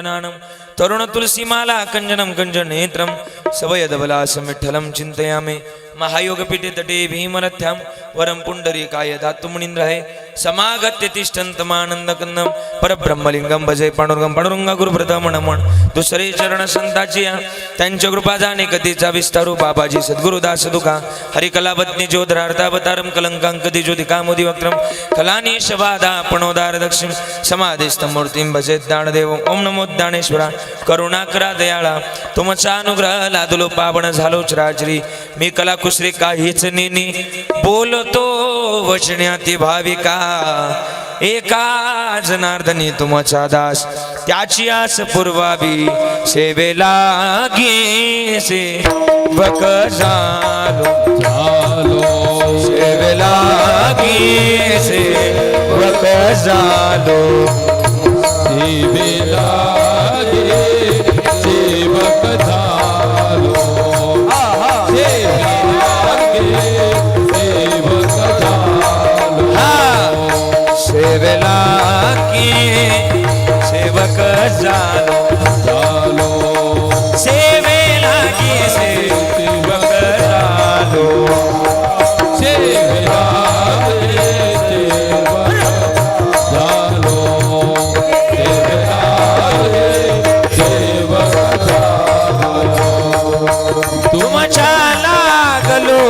कंठनानं तरुण तुलसीमाला कंजनं कंजनेत्रं सवयदबलासं विठ्ठलं चिन्तयामि महायोगपीठे तटे भीमरथ्यां वरं पुण्डरीकाय धातु मुनीन्द्राय समागत्य तिष्ठन्तमानन्दकन्दं परब्रह्मलिंगं भजे पांडुरंग गुरुप्रथमनमन दुसरे चरण संताची त्यांच्या कृपा जाणे कधीचा विस्तारू बाबाजी सद्गुरुदास दुखा हरिकलावत्नी ज्योधरार्धावतारं कलंकांकदी ज्योतिकामोदी वक्त्रं कलानी शबादा पणोदार दक्षिण समाधिस्थं मूर्तिं भजे दानदेव ओम नमो दानेश्वरा करुणाकरा दयाळा तुमचा अनुग्रह लादलो पावन झालो चराचरी मी कला कुसरी काहीच नेनी बोलतो वचण्याती भाविका एका जनार्दनी तुमचा दास त्याची आस पूर्वावी सेवेला गे सेवक झालो सेवेला गे सेवक झालो सेवेला गे सेवक झालो सेवेला की सेवक झालो झालो सेवेला की सेवक झालो सेवेला झालो सेवक झालो तुमच्या लागलो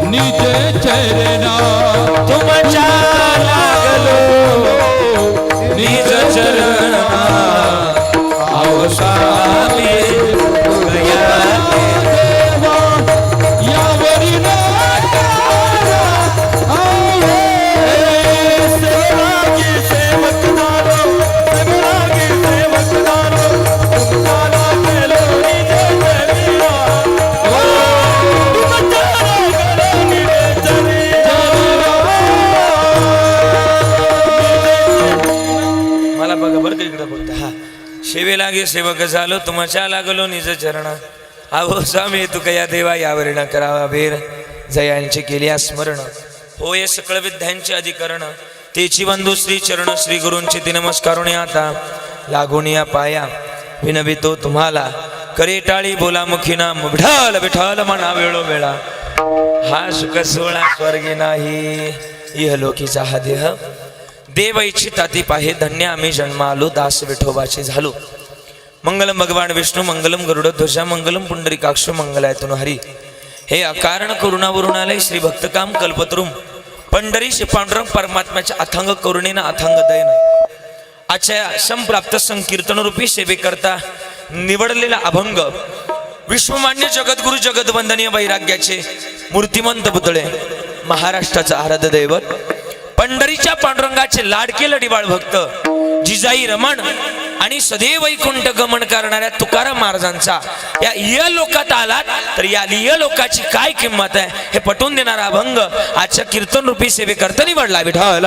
निज चरणा तुमच्या लागलो निज चरण स्वामी सेवेला गे सेवक झालो तुमच्या लागलो निज चरण अहो स्वामी तू कया देवा यावर न करावा बेर जयांची केली स्मरण होय सकळ विद्यांचे अधिकरण तेची बंधू श्री चरण श्री गुरूंची ती नमस्कारुणी आता लागून या पाया विनवितो तुम्हाला करे टाळी बोला मुखी नाम विठ्ठल विठ्ठल म्हणा वेळो वेळा हा सुख सोळा स्वर्गी नाही इहलोकीचा हा देह देव इच्छिता ती पाहे धन्य आम्ही जन्म आलो दास विठोबाचे झालो मंगलम भगवान विष्णू मंगलम गरुडध्वजा मंगलम पुंडरीकाक्ष मंगलायतनु हरी हे अकारण करुणावरुणालय श्री भक्तकाम कल्पतरुम पंढरी श्री पांडुरंग परमात्म्याच्या अथांग करुणेनं अथांग दयन आजच्या संप्राप्त संकीर्तन रूपी सेवेकरता निवडलेला अभंग विश्वमान्य जगद्गुरु जगदवंदनीय वैराग्याचे मूर्तिमंत पुतळे महाराष्ट्राचा आराध्य दैवत पंढरीच्या पांडुरंगाचे लाडके लढीवाळ भक्त जिजाई रमण आणि सदैव वैकुंठ गमन करणाऱ्या तुकाराम महाराजांचा या इह लोकात आलात तर या इह लोकाची काय किंमत आहे हे पटवून देणारा अभंग आजच्या कीर्तन रूपी सेवेकरता निवडला विठ्ठल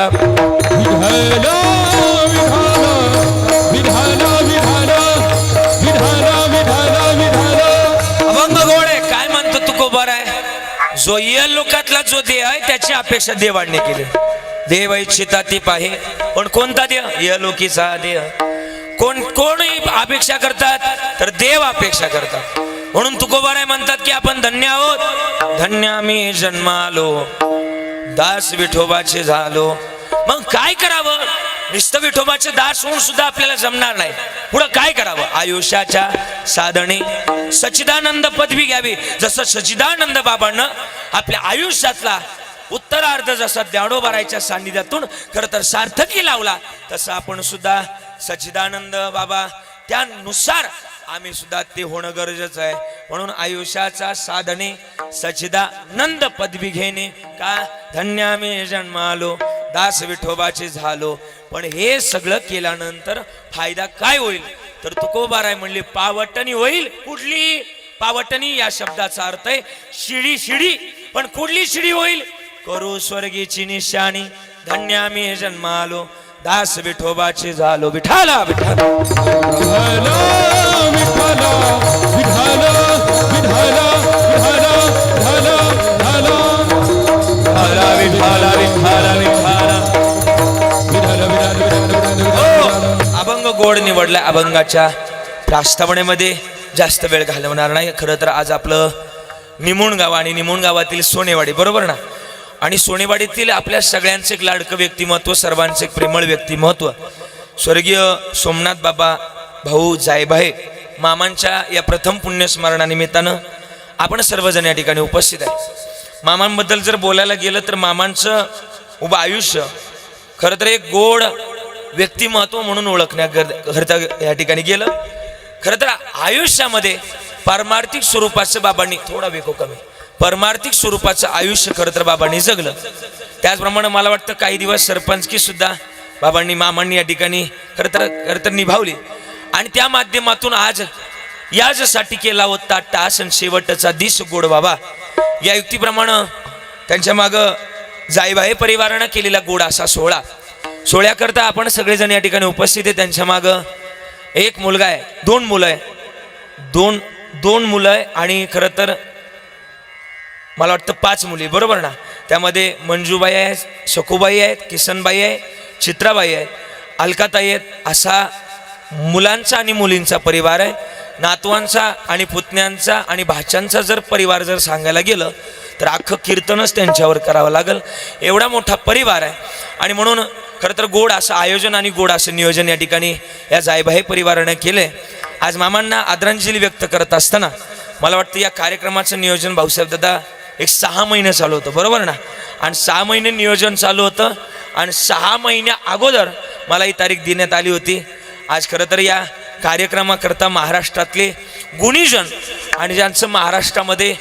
अभंग गोड आहे काय म्हणतो तुकोबार आहे जो इह लोकातला जो देह आहे त्याची अपेक्षा देवाने केली देव इच्छिता ती पाहे पण कोणता देह इह लोकीचा देह कोण अपेक्षा करतात तर देव अपेक्षा करतात म्हणून तुकोबाराय म्हणतात की आपण धन्य आहोत धन्य आम्ही जन्मालो दास विठोबाचे झालो मग काय करावं नुसतं विठोबाचे दास होऊन सुद्धा आपल्याला जमणार नाही पुढे काय करावं आयुष्याच्या साधने सच्चिदानंद पदवी घ्यावी जसं सच्चिदानंद बाबांना आपल्या आयुष्यातला उत्तरार्ध जसा ज्ञानोबारायच्या सान्निध्यातून खरं तर सार्थकी लावला तसं आपण सुद्धा सच्चिदानंद बाबा त्यानुसार आम्ही सुद्धा ते होणं गरजेचं आहे म्हणून आयुष्याचा साधने सच्चिदानंद पदवी घेणे का धन्य आम्ही जन्मालो दास विठोबाचे झालो पण हे सगळं केल्यानंतर फायदा काय होईल तर तुकोबाराय म्हणले पावटणी होईल कुठली पावटणी या शब्दाचा अर्थ आहे शिडी शिडी पण कुठली शिडी होईल करू स्वर्गीची निशाणी धन्य आम्ही जन्मालो दास विठोबाचे झालो विठाला विठाला अभंग गोड निवडला अभंगाच्या प्रास्तावनेमध्ये जास्त वेळ घालवणार नाही. खरं तर आज आपलं निमोण गाव आणि निमोण गावातील सोनेवाडी, बरोबर ना, आणि सोनेवाडीतील आपल्या सगळ्यांचे एक लाडकं व्यक्तिमत्व, सर्वांचे एक प्रेमळ व्यक्तिमत्व स्वर्गीय सोमनाथ बाबा भाऊ जायभाई मामांच्या या प्रथम पुण्यस्मरणानिमित्तानं आपण सर्वजण या ठिकाणी उपस्थित आहे. मामांबद्दल जर बोलायला गेलं तर मामांचं उभं आयुष्य खरं तर एक गोड व्यक्तिमत्व म्हणून ओळखण्याकरता या ठिकाणी गेलं. खरं तर आयुष्यामध्ये पारमार्थिक स्वरूपाचं बाबांनी, थोडा वेगळं कमी, परमार्थिक स्वरूपाचं आयुष्य खरं तर बाबांनी जगलं. त्याचप्रमाणे मला वाटतं काही दिवस सरपंचकी सुद्धा बाबांनी, मामांनी या ठिकाणी खरं तर निभावली. आणि त्या माध्यमातून आज याजसाठी केला होता टास आणि शेवटचा दिस गोड बाबा या युक्तीप्रमाणे त्यांच्या मागं जायभाई परिवारानं केलेला गोड असा सोहळ्याकरता आपण सगळेजण या ठिकाणी उपस्थित आहे. त्यांच्या मागं एक मुलगा आहे, दोन मुलं आहे, दोन मुलं आहे आणि खरं तर मला वाटतं 5 मुली, बरोबर ना. त्यामध्ये मंजूबाई आहेत, शकुबाई आहेत, किसनबाई आहे, चित्राबाई आहेत, अलकाताई आहेत. असा मुलांचा आणि मुलींचा परिवार आहे. नातवांचा आणि पुतण्यांचा आणि भाच्यांचा जर परिवार जर सांगायला गेलं तर अख्खं कीर्तनच त्यांच्यावर करावं लागेल, एवढा मोठा परिवार आहे. आणि म्हणून खरं तर गोड असं आयोजन आणि गोड असं नियोजन या ठिकाणी या जायभाई परिवारानं केलंय. आज मामांना आदरांजली व्यक्त करत असताना मला वाटतं या कार्यक्रमाचं नियोजन भाऊसाहेब दादा एक 6 महिने चालू होतं, बरोबर ना. आणि 6 महिने नियोजन चालू होतं आणि 6 महिन्या अगोदर मला ही तारीख देण्यात आली होती. आज खरं तर या कार्यक्रमाकरता महाराष्ट्रातले गुणीजन आणि ज्यांचं महाराष्ट्रामध्ये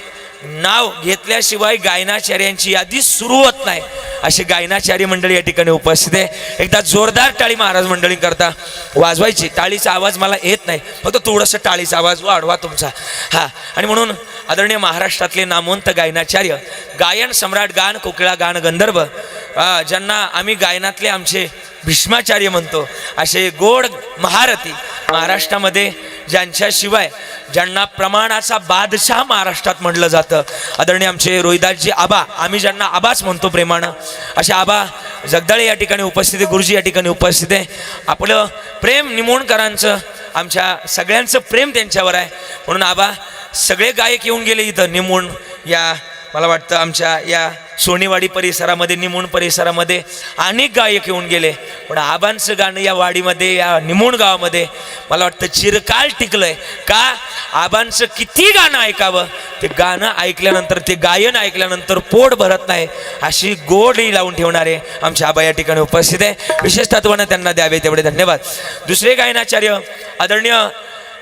नाव घेतल्याशिवाय गायनाचार्यांची यादी सुरू होत नाही अशी गायनाचार्य मंडळी या ठिकाणी उपस्थित आहे. एकदा जोरदार टाळी महाराज मंडळी करता वाजवायची. टाळीचा आवाज मला येत नाही, फक्त थोडंसं टाळीचा आवाज वाढवा तुमचा. आणि म्हणून आदरणीय महाराष्ट्रातले नामवंत गायनाचार्य, गायन सम्राट, गान कोकिळा, गान गंधर्व, ज्यांना आम्ही गायनातले आमचे भीष्माचार्य म्हणतो, असे गोड महारथी महाराष्ट्रामध्ये ज्यांच्याशिवाय ज्यांना प्रमाणाचा बादशाह महाराष्ट्रात म्हटलं जातं, आदरणीय आमचे रोहिदासजी आबा, आम्ही ज्यांना आबाच म्हणतो प्रेमानं, असे आबा जगदाळे या ठिकाणी उपस्थित आहे, गुरुजी या ठिकाणी उपस्थित आहे. आपलं प्रेम निमोणकरांचं, आमच्या सगळ्यांचं प्रेम त्यांच्यावर आहे. म्हणून आबा सगळे गायक येऊन गेले इथं निमोण या, मला वाटतं आमच्या या सोनेवाडी परिसरामध्ये, निमोण परिसरामध्ये अनेक गायक येऊन गेले. पण आबांचं गाणं या वाडीमध्ये, या निमोण गावामध्ये मला वाटतं चिरकाल टिकलंय. का? आबांचं किती गाणं ऐकावं, ते गाणं ऐकल्यानंतर, ते गायन ऐकल्यानंतर पोट भरत नाही अशी गोडी लावून ठेवणारे आमचे आबा या ठिकाणी उपस्थित आहे. विशेष तत्वानं त्यांना द्यावे तेवढे धन्यवाद. दुसरे गायनाचार्य आदरणीय,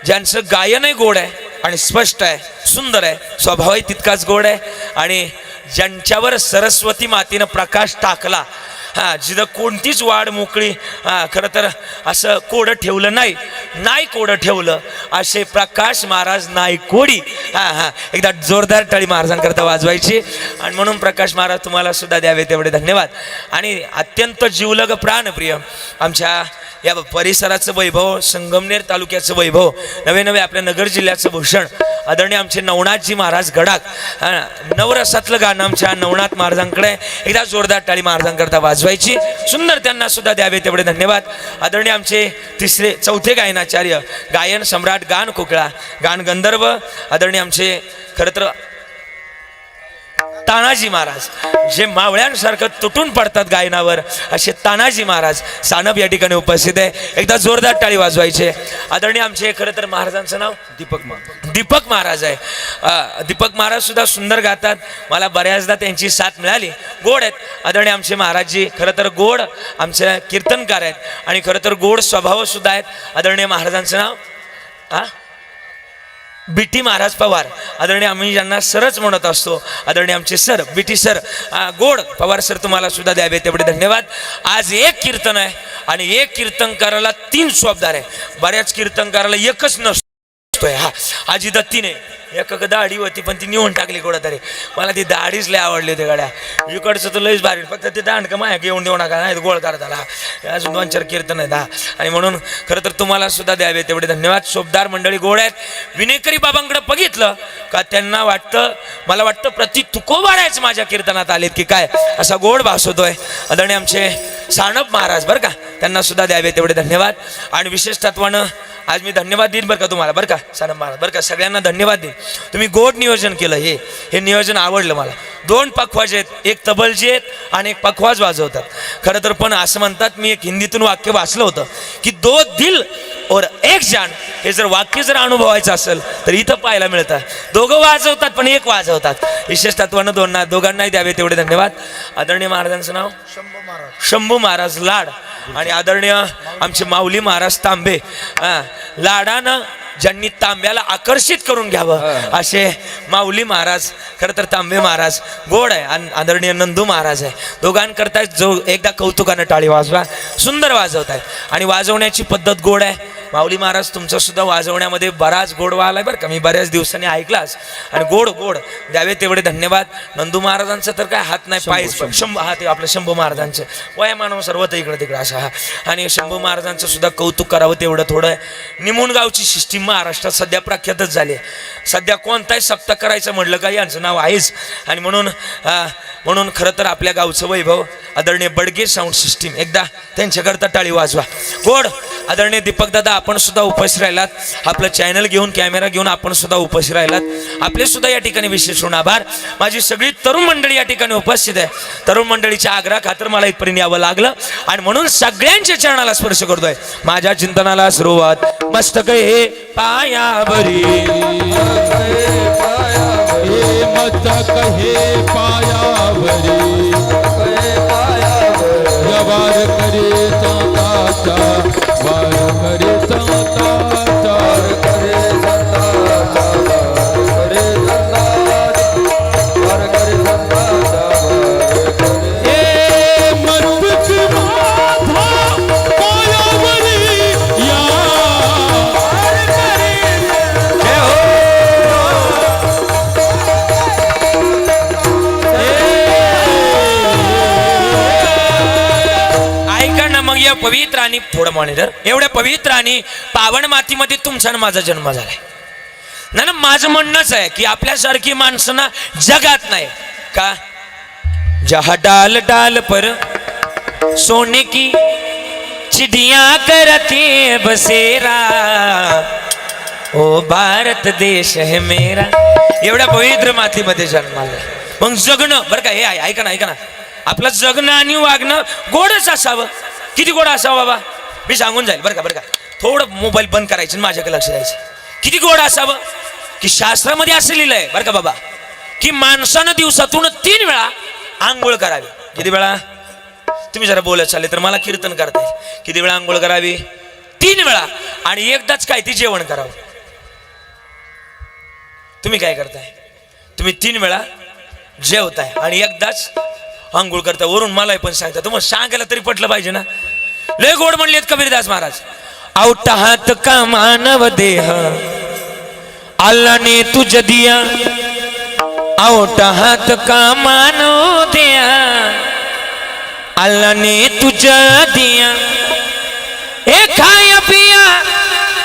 ज्यांचं गायनही गोड आहे आणि स्पष्ट आहे, सुंदर आहे, स्वभावही तितकाच गोड आहे, आणि ज्यांच्यावर सरस्वती मातेनं प्रकाश टाकला, जिथं कोणतीच वाढ मोकळी, खरं तर असं कोडं ठेवलं नाही कोडं ठेवलं, असे प्रकाश महाराज नाही कोडी. एकदा जोरदार टाळी महाराजांकरता वाजवायची. आणि म्हणून प्रकाश महाराज तुम्हाला सुद्धा द्यावे तेवढे धन्यवाद. आणि अत्यंत जीवलग प्राणप्रिय आमच्या या परिसराचं वैभव, संगमनेर तालुक्याचं वैभव, नवे आपल्या नगर जिल्ह्याचं भूषण आदरणीय आमचे नवनाथजी महाराज गडाख, नवरसातलं गाणं आमच्या नवनाथ महाराजांकडे. एकदा जोरदार टाळी महाराजांकरता वाजवायची. सुंदर त्यांना सुद्धा द्यावे तेवढे धन्यवाद. आदरणीय आमचे चौथे गायनाचार्य, गायन सम्राट, गान कोकिळा, गान गंधर्व, आदरणीय आमचे खरं तर तानाजी महाराज, जे मावळ्यांसारखं तुटून पडतात गायनावर, असे तानाजी महाराज सानप या ठिकाणी उपस्थित आहे. एकदा जोरदार टाळी वाजवायचे. आदरणीय आमचे खरं तर महाराजांचं नाव दीपक महाराज आहे. दीपक महाराज सुद्धा सुंदर गातात. मला बऱ्याचदा त्यांची साथ मिळाली, गोड आहेत. आदरणीय आमचे महाराजजी खरं तर गोड आमचे कीर्तनकार आहेत आणि खरं तर गोड स्वभाव सुद्धा आहेत. आदरणीय महाराजांचं नाव बीटी महाराज पवार. आदरणीय आम्ही ज्यांना सरच म्हणत असतो, आदरणीय आमचे सर बीटी सर, गोड पवार सर, तुम्हाला सुद्धा द्यावे तेवढे धन्यवाद. आज एक कीर्तन आहे आणि एक कीर्तनकाराला 3 शब्दार आहे. बऱ्याच कीर्तनकाराला एकच नसतोय. आज इथं 3 आहे. एक दाढी होती पण ती निवून टाकली कुठं तरी. मला ती दाढीच लय आवडली होती गाड्या. इकडचं तर लयच भारी, फक्त ते दांडकं माया घेऊन देऊ नका, नाही गोळ करताला. अजून 2-4 कीर्तन आहेत. आणि म्हणून खरं तर तुम्हाला सुद्धा द्यावे तेवढे धन्यवाद. शोभदार मंडळी गोड आहेत. विनेकरी बाबांकडे बघितलं का त्यांना वाटतं, मला वाटतं प्रति तुकोबारायच माझ्या कीर्तनात आलेत की काय, असा गोड भास होतोय. आदरणीय आमचे सानप महाराज बरं का, त्यांना सुद्धा द्यावे तेवढे धन्यवाद. आणि विशेष तत्वानं आज मी धन्यवाद देईन बरं का तुम्हाला, बरं का सानप महाराज, बरं का सगळ्यांना धन्यवाद देईन. तुम्ही गोड नियोजन केलं, हे नियोजन आवडलं मला. 2 पखवाज आहेत, एक तबलजी आहेत आणि एक पखवाज वाजवतात खरं तर. पण असं म्हणतात, मी एक हिंदीतून वाक्य वाचलं होतं की 2 दिल और 1 जान, हे जर वाक्य जर अनुभवायचं असेल तर इथं पाहायला मिळतं. दोघं वाजवतात पण एक वाजवतात. विशेष तत्वानं दोघांनाही द्यावे तेवढे धन्यवाद. आदरणीय महाराजांचं नाव शंभू महाराज लाड आणि आदरणीय आमचे माऊली महाराज तांबे. लाडानं ज्यांनी तांब्याला आकर्षित करून घ्यावं असे माऊली महाराज, खरं तर तांबे महाराज गोड आहे. आणि आदरणीय नंदू महाराज आहे. दोघांकरता जो एकदा कौतुकानं टाळी वाजवा, सुंदर वाजवत आहेत आणि वाजवण्याची पद्धत गोड आहे. माऊली महाराज तुमचं सुद्धा वाजवण्यामध्ये बराच गोडवा आलाय बरं का, मी बऱ्याच दिवसांनी ऐकलाच. आणि गोड द्यावे तेवढे धन्यवाद. नंदू महाराजांचं तर काय हात नाही पायच, ते आपलं शंभू महाराजांचं वयामानव सर्व तर इकडं तिकडं असा. आणि शंभू महाराजांचं सुद्धा कौतुक करावं तेवढं थोडं. निमोणगावची सिस्टीम महाराष्ट्रात सध्या प्रख्यातच झाली आहे. सध्या कोणताही सप्ताह करायचं म्हटलं का यांचं नाव आहेच. आणि म्हणून खरं तर आपल्या गावचं वैभव आदरणीय बडगे साऊंड सिस्टीम, एकदा त्यांच्याकरता टाळी वाजवा. गोड आदरणीय दीपक दादा, आपण सुद्धा उपस्थित राहिलात. आपलं चॅनल घेऊन, कॅमेरा घेऊन आपण सुद्धा उपस्थित राहिलात. आपले सुद्धा या ठिकाणी विशेष आभार. माझी सगळी तरुण मंडळी या ठिकाणी उपस्थित आहे. तरुण मंडळीच्या आग्रह खातर मला इथपर्यंत यावं लागलं आणि म्हणून सगळ्यांच्या चरणाला स्पर्श करतोय. माझ्या चिंतनाला सुरुवात मस्तक हे पायावरी, मस्तक हे पायावरी, वार करे संताचा, वार करे संताचा, वार करे संताचा, वार करे संताचा, वार करे संताचा, हे मस्तक माझा पायावरी या, वार करे मग या पवित्र आणि थोडं मॉनिटर, एवढ्या पवित्र आणि पावन मातीमध्ये तुमचा आणि माझा जन्म झालाय ना. माझं म्हणणंच आहे की आपल्यासारखी माणसं ना जगात नाही का. जहा डाल डाल पर सोने की चिड़िया करती बसेरा, ओ भारत देश है मेरा. एवढ्या पवित्र मातीमध्ये जन्माला मग जगणं बरं का. हे ऐका ना, आपलं जगणं आणि वागणं गोडच असावं. किती गोड असावं बाबा, मी सांगून जाईल बरं का. थोडं मोबाईल बंद करायचं, माझ्याकडे लक्ष द्यायचं. किती गोड असावं की शास्त्रामध्ये असं लिहिलं आहे बरं का बाबा, की माणसानं दिवसातून 3 वेळा आंघोळ करावी. किती वेळा? तुम्ही जरा बोलत चालले तर मला कीर्तन करता येईल. किती वेळा आंघोळ करावी? 3 वेळा. आणि एकदाच काय ती जेवण करावं. तुम्ही काय करताय? तुम्ही 3 वेळा जेवताय आणि एकदाच आंघोळ करता. वरून मलाही पण सांगता, तुम्हाला सांगायला तरी पटलं पाहिजे ना. लय गोड म्हणलेत कबीरदास महाराज. औटा हात का मानव देह अल्लाह ने तुझ दिया, औटा हात का मानव दिया अल्लाह ने तुझ दिया, ए खाया पिया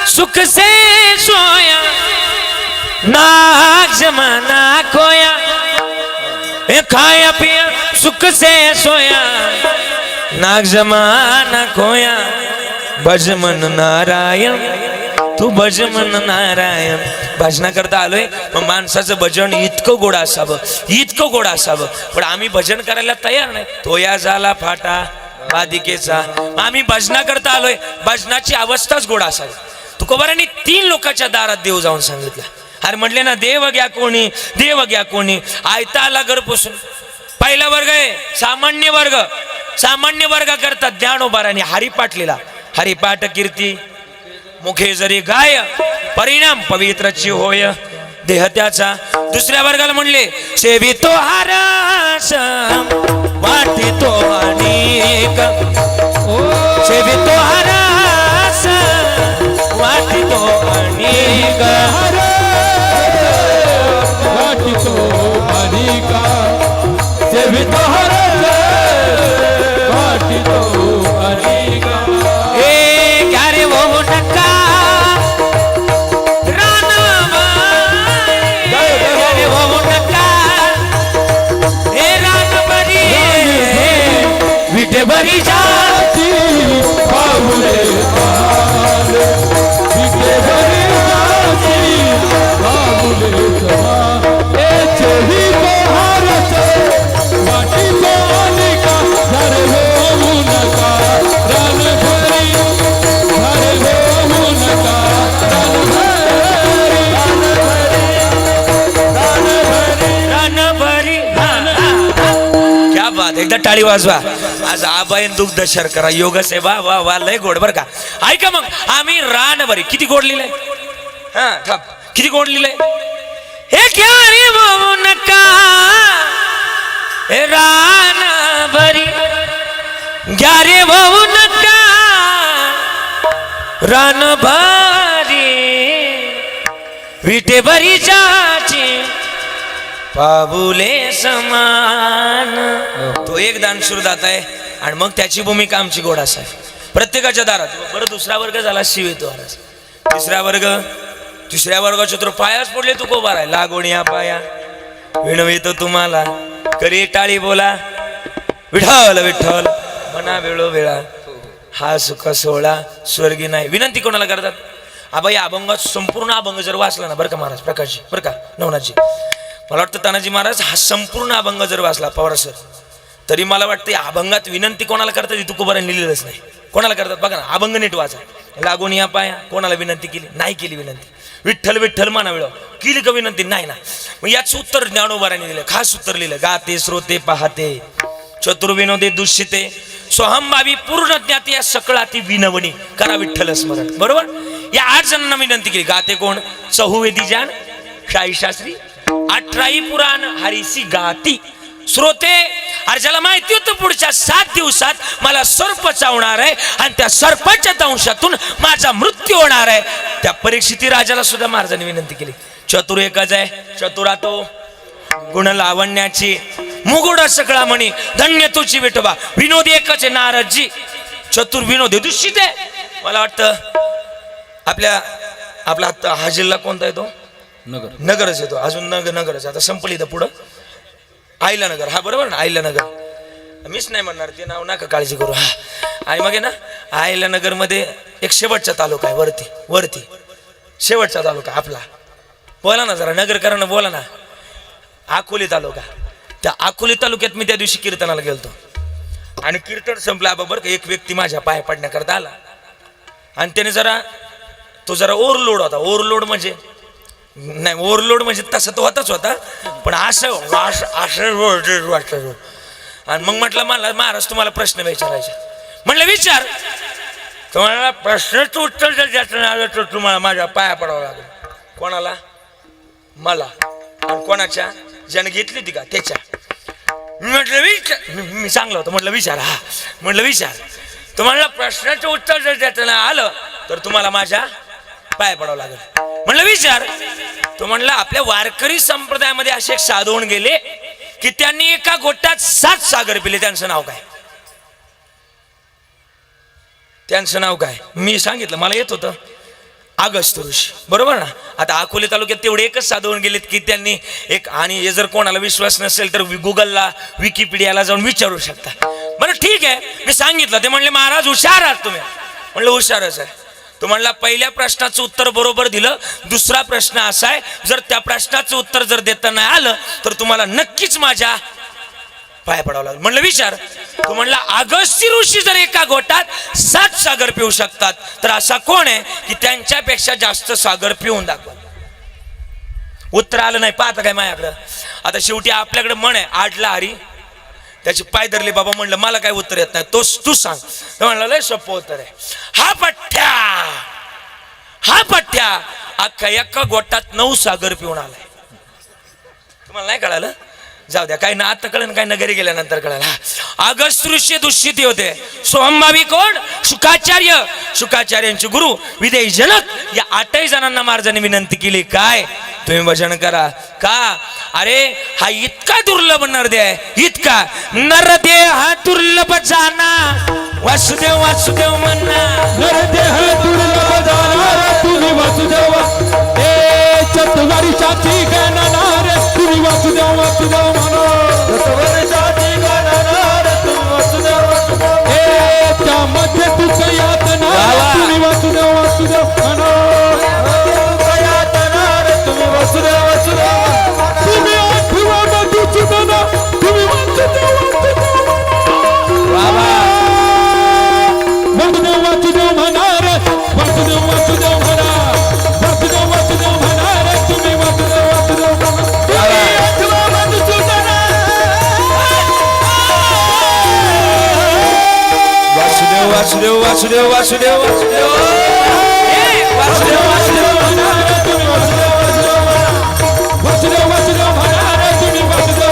सुख से सोया, ना जमाना खोया. ए खाया पिया सुख से सोया, नाग जमाना खोया. भजमन नारायण, तू भजमन नारायण. भजना करता आलोय, मग माणसाचं भजन इतकं गोड असावं. पण आम्ही भजन करायला तयार नाही. तोया झाला फाटा बाधिकेचा. आम्ही भजना करता आलोय, भजनाची अवस्थाच गोड असावी. तुकोबारांनी 3 लोकांच्या दारात देव जाऊन सांगितलं. अरे म्हटले ना, देव घ्या कोणी. आयता आला घर पुसून. पहिला वर्ग आहे सामान्य वर्ग करतात ज्ञानोबारांनी हरिपाठ लिहिला. हरिपाठ कीर्ती मुखे जरी गाय, परिणाम पवित्रची होय देह त्याचा. दुसऱ्या वर्गाला म्हणले सेवितो हारस वाटितो अनेक, सेवितो हारस वाटितो अनेक, वाटितो अनेका, सेवितो हारस वाटितो अनेका. ए क्या रे वो नक्का विठे बरी जाती बाबुले समाले विटेवरी जाची बाबुले समाले चेही बहारच वाटी पानिका घर होऊ नका रणभरी घर होऊ नका रणभरी क्या बात, एकदा टाळी वाजवा. आज आबाईन दुग्ध शर्करा योग सेवा वा वा लय गोड बर का. ऐका मग आम्ही रानभरी किती गोड लिहिलंय, हा थांब किती गोड लिहिलंय. हे क्या रे भाऊ नका हे रानभरी घ्या रे भाऊ नका रानभरी विटेभरी जाची पाबुले समान. तो एक दानशूरदाता आहे आणि मग त्याची भूमिका आमची गोडास आहे. प्रत्येकाच्या दारात बरं दुसरा वर्ग झाला शिव येतो महाराज. तिसऱ्या वर्गाच्या तर पायाच पडले तू कोबार आहे लागोणी पाया विणवितो तुम्हाला करी टाळी बोला विठ्ठल विठ्ठल मना वेळो वेळा हा सुख सोहळा स्वर्गी नाही. विनंती कोणाला करतात आबाई अभंगात संपूर्ण अभंग जर वाचला ना बरं का महाराज प्रकाशजी बरं का नवनाथजी, मला वाटतं तानाजी महाराज हा संपूर्ण अभंग जर वाचला पवार सर तरी मला वाटतं अभंगात विनंती कोणाला करतात ही तुकोबारांनी लिहिलेलंच नाही. कोणाला करतात बघा ना, अभंग नीट वाचा. लागून या पाया कोणाला विनंती केली नाही केली विनंती. विठ्ठल विठ्ठल माना वेळ केली का विनंती नाही ना. मग याच उत्तर ज्ञानोबारांनी दिलं, खास उत्तर लिहिलं. गाते श्रोते पाहते चतुर्विनोदे दुष्यते स्वहंभावी पूर्ण ज्ञाते या सकळाती विनवणी करा विठ्ठल स्मरण. बरोबर. या 8 जणांना विनंती केली. गाते कोण, चहुवेदी जान शाही शास्त्री, 18 पुराण हरिसी गाती. श्रोते अरे ज्याला माहिती होतं पुढच्या 7 दिवसात मला सर्प चावणार आहे आणि त्या सर्पाच्या दंशातून माझा मृत्यू होणार आहे, त्या परीक्षिती राजाला सुद्धा महाराजांनी विनंती केली. चतुर एकच आहे, चतुरा तो गुण लावण्याची मुगुड सगळा म्हणी धन्य तुझी विठोबा. विनोदी एकच आहे नारदजी, चतुर विनोदी दुष्यित आहे. मला वाटतं आपला हा जिल्हा कोणता येतो, नगरच येतो. अजून नगरच आता संपली तर पुढं आईला नगर. हा बरोबर ना, आईला नगर. मीच नाही म्हणणार ते नाव नका काळजी करू. हा आणि मग आहे ना आईला नगर मध्ये एक शेवटचा तालुका आहे, वरती शेवटचा तालुका आपला. बोला ना जरा नगरकरांना बोला ना. अकोली तालुका. त्या अकोली तालुक्यात मी त्या दिवशी कीर्तनाला गेलतो आणि कीर्तन संपल्याबरोबर एक व्यक्ती माझ्या पाया पडण्याकरता आला आणि त्याने तो जरा ओव्हरलोड होता. ओव्हरलोड म्हणजे नाही, ओव्हरलोड म्हणजे तसं तो होताच होता पण असं आणि मग म्हटलं मला महाराज तुम्हाला प्रश्न विचारायचे. म्हटलं विचार. तुम्हाला प्रश्नाचं उत्तर जर द्यायचं आलं तर तुम्हाला माझ्या पाया पडावं लागेल. कोणाला, मला. आणि कोणाच्या, ज्याने घेतली होती का त्याच्या. म्हटलं विचार. मी चांगलं होतं म्हटलं विचार. हा म्हटलं विचार. तुम्हाला प्रश्नाचं उत्तर जर द्यायचं नाही आलं तर तुम्हाला माझ्या पाया पडावं लागेल. म्हणलं विचार. तो म्हणला आपल्या वारकरी संप्रदायामध्ये असे एक साधू होऊन गेले की त्यांनी एका गोट्यात 7 सागर पिले. त्यांचं नाव काय, त्यांचं नाव काय. मी सांगितलं मला येत होतं अगस्त्य ऋषी. बरोबर ना. आता अकोले तालुक्यात तेवढे एकच साधू होऊन गेलेत की त्यांनी एक, आणि हे जर कोणाला विश्वास नसेल तर गुगलला विकिपीडियाला जाऊन विचारू शकता. बरं ठीक आहे मी सांगितलं. ते म्हणले महाराज हुशार आहात तुम्ही. म्हणलं हुशारच आहे. तो म्हणला पहिल्या प्रश्नाचं उत्तर बरोबर दिलं. दुसरा प्रश्न असा आहे जर त्या प्रश्नाचं उत्तर जर देता नाही आलं तर तुम्हाला नक्कीच माझ्या पाया पडावं लागेल. म्हणलं विचार. तो म्हणला अगस्त्य ऋषी जर एका गोटात 7 सागर पिऊ शकतात तर असा कोण आहे की त्यांच्यापेक्षा जास्त सागर पिऊन दाखवा. उत्तर आलं नाही. पाहता काय माझ्याकडं. आता शेवटी आपल्याकडे म्हण आहे आडला हरी त्याची पाय धरले. बाबा म्हणलं मला काय उत्तर येत नाही, तू सांग. म्हणलं लय सोपं उत्तर आहे. हा पठ्ठ्या अख्खा एका गोटात 9 सागर पिऊन आलाय. तुम्हाला नाही कळालं. जाऊ द्या, काही ना आता कळलं, काही ना घरी गेल्यानंतर कळालं. अगस्त्य ऋषी दुष्यिती होते. स्वयंभावी कोण, शुकाचार्यांचे गुरु विदेही जनक. या 8 जणांना महाराजांनी विनंती केली काय तुम्ही भजन करा. का, अरे हा इतका दुर्लभ नरदे आहे, इतका नरदे हा दुर्लभ जाना. वासुदेव वासुदेव म्हणा. नरदे हा दुर्लभ जाना तुम्ही वासुदेव. ए चतुर्वर्षाची गणनार तुम्ही वासुदेव वासुदेव म्हणा. चतुर्वर्षाची गणनार तुम्ही वासुदेव वासुदेव. ए त्यामध्ये तुझं यात वासुदेव वासुदेव वासुदेव वासुदेव ए, वासुदेव वासुदेव वासुदेव वासुदेव म्हणा रे तुम्ही वासुदेव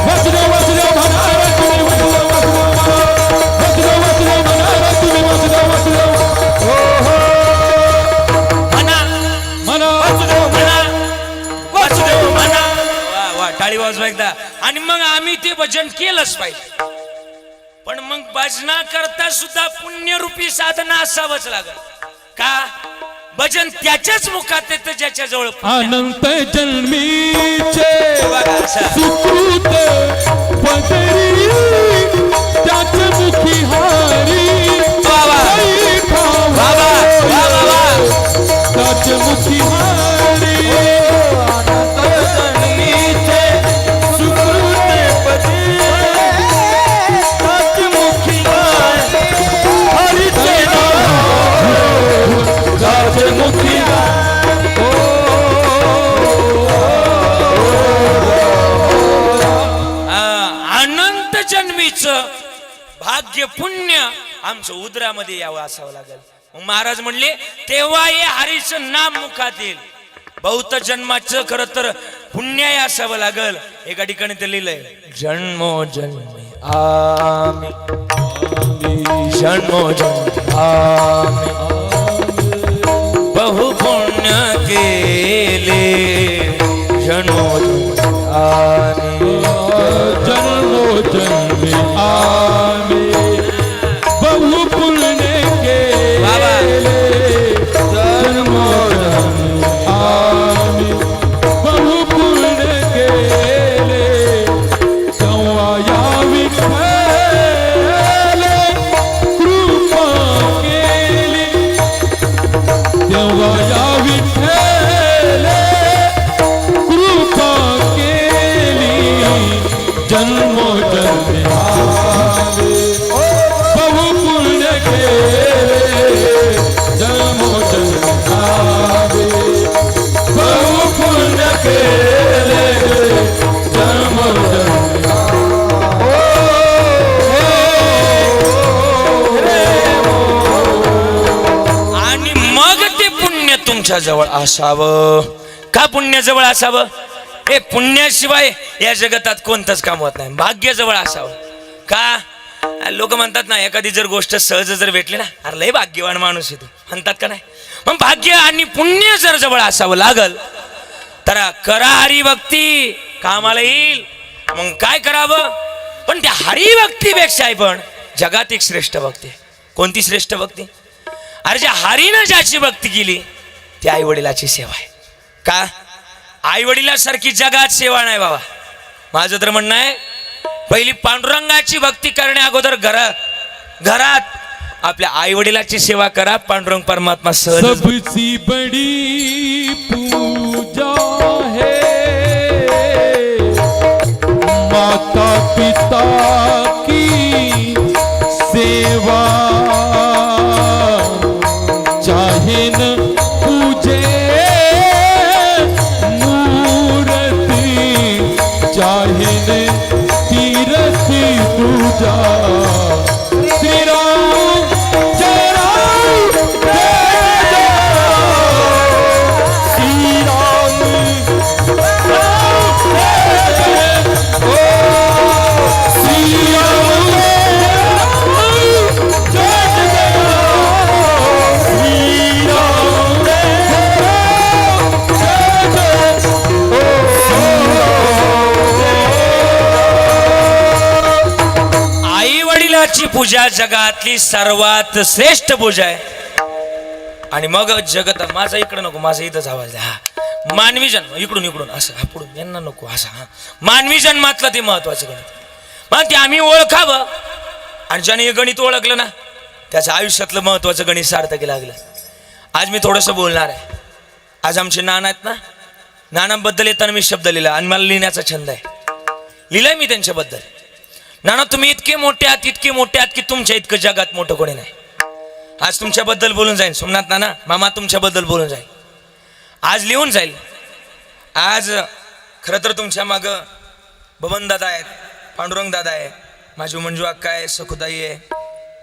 वासुदेव वासुदेव म्हणा रे तुम्ही वासुदेव वासुदेव म्हणा रे तुम्ही वासुदेव वासुदेव म्हणा म्हणा वासुदेव म्हणा वासुदेव म्हणा वा वा टाळी वाजवा एकदा आणि मग आम्ही ते भजन केलंच पाहिजे पण मग भजना करता सुद्धा पुण्यरूपी साधना असावंच लागल का भजन त्याच्याच मुखात येतं ज्याच्या जवळ अनंत जन्मीचे बघा असं सुकृत पदरी त्याच मुखी हारी वा वा वा वा वा वा वा त्याच मुखी हारी अनंत जन्मीचे सुकृत पदरी त्याच मुखी हारी हरीचे त्याच मुखी अनंत जन्मीच भाग्य पुण्य आमचं उदरामध्ये यावं असावं लागेल मग महाराज म्हणले तेव्हा हे हरीचं नाम मुखात येईल बौद्ध जन्माचं खरं तर पुण्य असावं लागल एका ठिकाणी ते लिहिलंय जन्मो जन्मी आम्ही जन्मो जन्मी आम्ही बहु पुण्य केले जन्मो जन्मी आम्ही जन्मो जन्मी आम्ही बहु पुण्य केले जन्मो जन्मी आम्ही बहु पुण्य केले तेव्हा या विठ्ठले कृपा केली तेव्हा या विठ्ठले कृपा केली जन्मो जन्मी आम्ही बहु पुण्य केले जन्मो जन्मी आम्ही बहु पुण्य केले जन्मो जन्मी आणि मग ते पुण्य तुमच्या जवळ असावं का पुण्य जवळ असावं हे पुण्याशिवाय या जगतात कोणतंच काम होत नाही भाग्य जवळ असावं का लोक म्हणतात ना एखादी जर गोष्ट सहज जर भेटली ना अरे लय भाग्यवान माणूस आहे तू म्हणतात का नाही मग भाग्य आणि पुण्य जर जवळ असावं लागल तर करा हरिभक्ती कामाला येईल मग काय करावं पण त्या हरिभक्तीपेक्षा आहे पण जगात एक श्रेष्ठ भक्ती आहे. कोणती श्रेष्ठ भक्ती अरे ज्या हरीनं ज्याची भक्ती केली ती आई वडिलाची सेवा आहे का आई वडिलासारखी जगात सेवा नाही बाबा माझं तर म्हणणं आहे पहिली पांडुरंगाची भक्ती करण्या अगोदर घरात आपल्या आई वडिलाची सेवा करा पांडुरंग परमात्मा सहज सबसे बड़ी पूजा है माता पिता की सेवा चाहे न पूजे मूर्ति चाहे न तीरथ पूजा श्री राम जय राम जय जय श्री राम ओ श्री राम जय जय श्री राम जय जय आई वडिलाची पूजा जगातली सर्वात श्रेष्ठ पूजा आहे आणि मग जगत माझा इकडं नको माझा इथंच आवाज द्या हा मानवी जन्म इकडून असं हा पुढून यांना नको असं हा मानवी जन्मातलं ते महत्वाचं गणित मग ते आम्ही ओळखावं आणि ज्याने हे गणित ओळखलं ना त्याचं आयुष्यातलं महत्वाचं गणित सार्थकी लागलं आज मी थोडंसं बोलणार आहे आज आमचे नाना आहेत ना नानांबद्दल येताना मी शब्द लिहिला आणि मला लिहिण्याचा छंद आहे लिहिलंय मी त्यांच्याबद्दल नाना तुम्ही इतके मोठे आहात की तुमच्या इतकं जगात मोठं कोणी नाही आज तुमच्याबद्दल बोलून जाईल सोमनाथ नाना मामा तुमच्याबद्दल बोलून जाईल आज लिहून जाईल आज खरं तर तुमच्या मागं बबन दादा आहेत पांडुरंग दादा आहे माझी मंजू अक्का आहे सखुताई आहे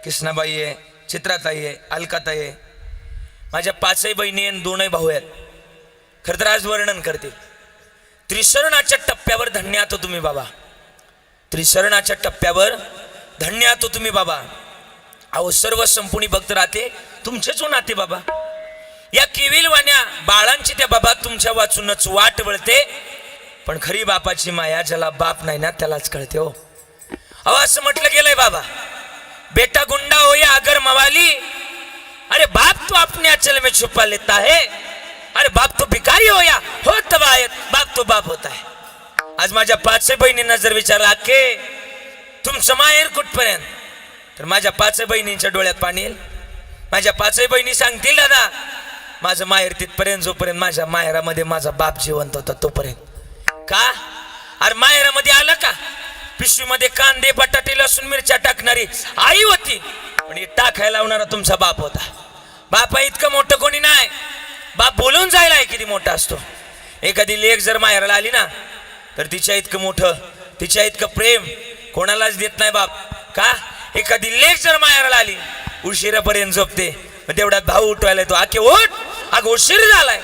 कृष्णाबाई आहे, चित्राताई आहे, अलकाताई आहे, माझ्या 5 बहिणी आणि 2 भाऊ आहेत. खरं तर आज वर्णन करते. त्रिशरणाच्या टप्प्यावर धन्य आहात तुम्ही बाबा. त्रिशरणाच्या टप्प्यावर धन्य आहात तुम्ही बाबा. अहो सर्व संपूर्ण भक्त राहते तुमचेच नाते बाबा. या केविलवाण्या बाळांची त्या बाबा तुमच्या वाचूनच वाट वळते. पण खरी बापाची माया ज्याला बाप नाही ना त्यालाच कळते हो. अहो असं म्हटलं गेलंय बाबा, बेटा गुंडा हो या अगर मवाली, अरे बाप तो अपने अचल में छुपा लेता है. अरे बाप तो भिकारी हो या हो तबायत, बाप तो बाप होता है. आज माझ्या 5 बहिणींना जर विचारला के तुमचं माहेर कुठपर्यंत, तर माझ्या 5 बहिणींच्या डोळ्यात पाणी येईल. माझ्या 5 बहिणी सांगतील दादा माझं माहेर तिथपर्यंत जोपर्यंत माझ्या माहेरामध्ये माझा बाप जिवंत होता तोपर्यंत. का? अरे माहेरामध्ये आलं का पिशवीमध्ये कांदे बटाटे लसूण मिरच्या टाकणारी आई होती, पण हे टाकायला लावणारा तुमचा बाप होता. बापा इतकं मोठं कोणी नाही. बाप बोलून जायला किती मोठा असतो. एखादी लेक जर माहेराला आली ना तर तिच्या इतकं मोठं, तिच्या इतकं प्रेम कोणालाच देत नाही बाप. का? एखादी लेक जर माहेराला आली उशिरापर्यंत झोपते, मग तेवढ्यात भाऊ उठवायला येतो, आके ओठ, अग उशीर झालाय.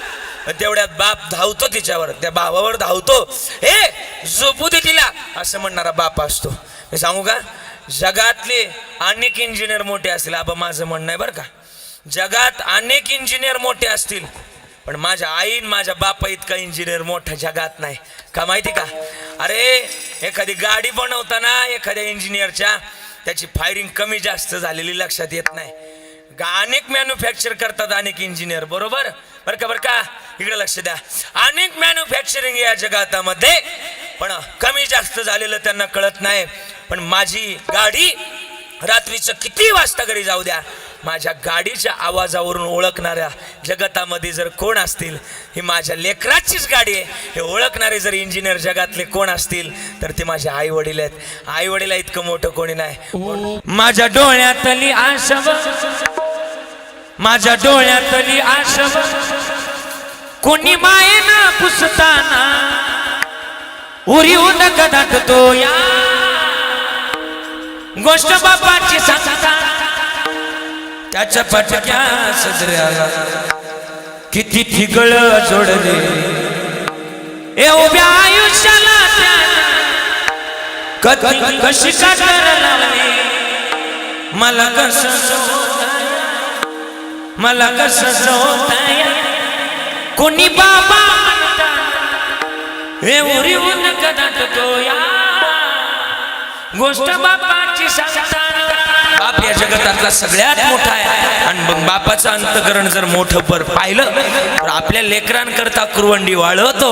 मग तेवढ्यात बाप धावतो तिच्यावर, त्या भावावर धावतो, हे झोपू दे तिला असं म्हणणारा बाप असतो. मी सांगू का, जगातले अनेक इंजिनियर मोठे असतील, आबा माझं म्हणणं आहे बरं का, जगात अनेक इंजिनियर मोठे असतील, पण माझ्या आईन माझ्या बापा इतका इंजिनियर मोठा जगात नाही. का माहिती का? अरे एखादी गाडी बनवताना एखाद्या इंजिनियरच्या त्याची फायरिंग कमी जास्त झालेली लक्षात येत नाही. अनेक मॅन्युफॅक्चर करतात अनेक इंजिनियर, बरोबर बरं का? बरं का? इकडे लक्ष द्या. अनेक मॅन्युफॅक्चरिंग या जगातामध्ये, पण कमी जास्त झालेलं त्यांना कळत नाही. पण माझी गाडी रात्रीचं किती वाजता घरी जाऊ द्या, माझ्या गाडीच्या आवाजावरून ओळखणाऱ्या जगतामध्ये जर कोण असतील, ही माझ्या लेकराचीच गाडी आहे हे ओळखणारे जर इंजिनियर जगातले कोण असतील तर ते माझे आई वडील आहेत. आई वडील इतकं मोठं कोणी नाही. माझ्या डोळ्यातली आशव, माझ्या डोळ्यातली आशव कोणी मायेना पुसताना उरी उदक दाटतो या गोष्ट बापाची सांगता. त्याच्या पटक्या सजऱ्याला किती ठिगळ जोडले, ए उभ्या आयुष्याला कधी कशी कातर लावली. मला कसं मला कसं होताय कोणी बाबा हे उरी उदक दाटतो या गोष्ट बापाची सांगता. बाप या जगतातला सगळ्यात मोठा आहे. आणि मग बापाचं अंतकरण जर मोठं पाहिलं तर आपल्या लेकरांकरता कुरवंडी वाळवतो.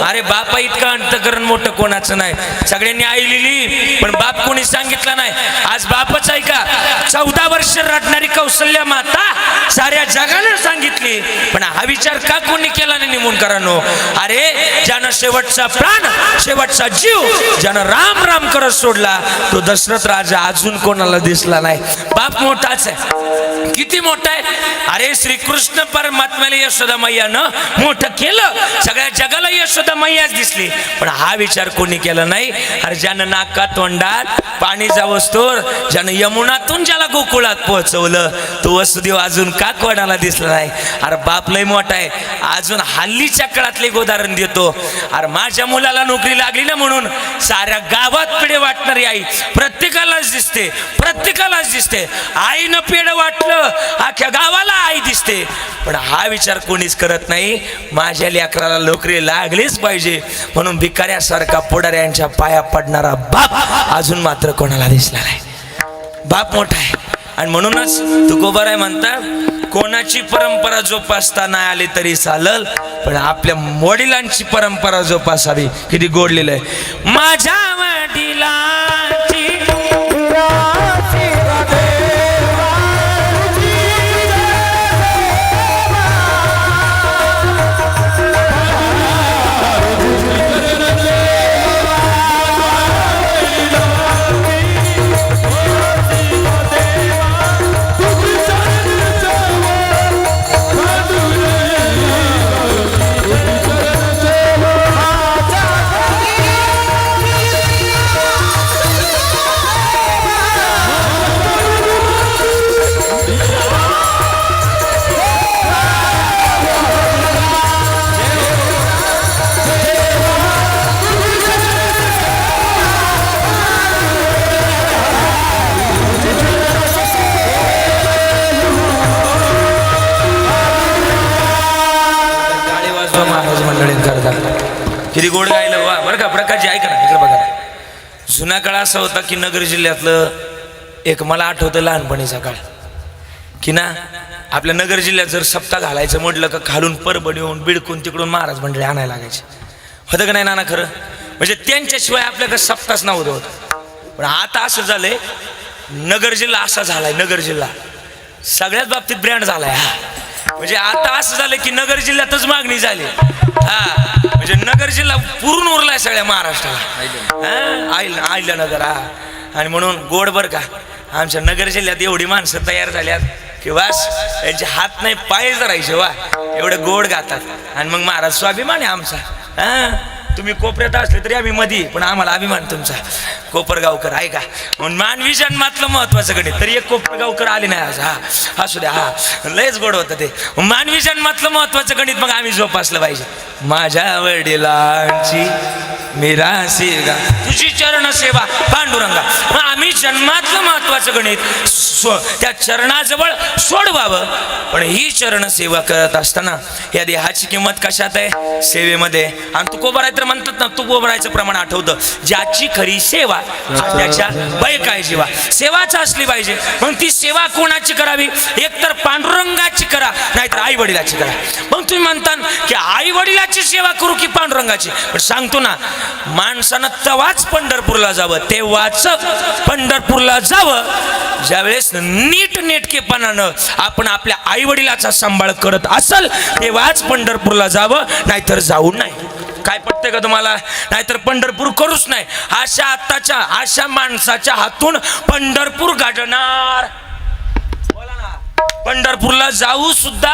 अरे बापा इतकं अंतकरण मोठं कोणाचं नाही. सगळ्यांनी आई लिहिली पण बाप कोणी सांगितलं नाही. आज बापच आहे का? 14 वर्ष रडणारी कौशल्या माता साऱ्या जगाला सांगितली, पण हा विचार का कोणी केला नाही निमूनकरांनो? अरे ज्यानं शेवटचा प्राण शेवटचा जीव ज्यानं राम राम करत सोडला तो दशरथ राजा अजून कोणाला दिसला नाही. बाप मोठाच आहे. किती मोठा आहे? अरे श्रीकृष्ण परमात्म्याला यशोदा मैयानं मोठं केलं, सगळ्या जगाला यशोदा मैयाच दिसली, पण हा विचार कोणी केला नाही. अरे ज्यानं नाका तोंडात पाणी जावस्तोर, ज्यानं यमुनातून ज्याला गोकुळात पोहोचवलं तो वसुदेव अजून का कोणाला दिसला नाही? अरे बाप लय मोठा आहे. अजून हल्लीच्या काळातले एक उदाहरण देतो. अरे माझ्या मुलाला नोकरी लागली ना म्हणून साऱ्या गावात पेढे वाटणारी आई प्रत्येकालाच दिसते, प्रत्येकालाच दिसते. आईनं पेढ वाटलं अख्ख्या गावाला आई दिसते, पण हा विचार कोणीच करत नाही. माझ्या लेकराला नोकरी लागलीच पाहिजे म्हणून भिकाऱ्यासारखा पुढाऱ्यांच्या पाया पडणारा बाप अजून मात्र कोणाला दिसला नाही. बाप मोठा आहे. आणि म्हणूनच तुकोबाराय म्हणतात कोणाची परंपरा जोपासता नाही आली तरी चालल, पण आपल्या वडिलांची परंपरा जोपासावी. किती गोडलेलं आहे. माझ्या वडिलांची असा होता की नगर जिल्ह्यातलं एक मला आठवतं लहानपणीचा काळ की ना आपल्या नगर जिल्ह्यात जर सप्ताह घालायचं म्हटलं का खालून परभणीहून बिडकून तिकडून महाराज मंडळी आणायला लागायचे होतं का नाही नाना खरं म्हणजे त्यांच्याशिवाय आपल्याकडे सप्ताहच नव्हतं होतं पण आता असं झालंय नगर जिल्हा असा झालाय नगर जिल्हा सगळ्याच बाबतीत ब्रँड झालाय हा म्हणजे आता असं झालं की नगर जिल्ह्यातच मागणी झाली हा म्हणजे नगर जिल्हा पूर्ण उरलाय सगळ्या महाराष्ट्राला आईला नगर हा आणि म्हणून गोड बर का आमच्या नगर जिल्ह्यात एवढी माणसं तयार झाल्यात की वास यांचे हात नाही पाय धरायचे वा एवढे गोड गातात आणि मग महाराज स्वाभिमान आहे आमचा हा तुम्ही कोपऱ्यात असले तरी आम्ही मधी पण आम्हाला अभिमान तुमचा कोपरगावकर ऐका म्हणून मानवी जन्मातलं महत्वाचं गणित तरी एक कोपरगावकर आले नाही आज हा असू द्या हा लयच गोड होतं ते मानवी जन्मातलं महत्वाचं गणित मग आम्ही जोपासलं पाहिजे माझ्या वडिलांची मिरासी गा तुझी चरण सेवा पांडुरंगा मग आम्ही जन्मातलं महत्वाचं गणित त्या चरणाजवळ सोडवावं पण ही चरण सेवा करत असताना या देहाची किंमत कशात आहे सेवेमध्ये आणि तू कोबराय तर म्हणतात ना तू कोबरायचं प्रमाण आठवतं ज्याची खरी सेवा त्याच्या भय काय जीवा सेवाच असली पाहिजे मग ती सेवा कोणाची करावी एकतर पांडुरंगाची करा नाहीतर आई वडिलाची करा मग तुम्ही म्हणता की आई वडिलाची सेवा करू की पांडुरंगाची पण सांगतो ना माणसानं तवाच पंढरपूरला जावं तेव्हाच पंढरपूरला जावं ज्यावेळेस नीट नेटकेपणानं आपण आपल्या आई वडिलाचा सांभाळ करत असल तेव्हाच पंढरपूरला जावं नाहीतर जाऊ नाही काय पटतंय का तुम्हाला नाहीतर पंढरपूर करूच नाही अशा माणसाच्या हातून पंढरपूर गाठणार बोला ना पंढरपूरला जाऊ सुद्धा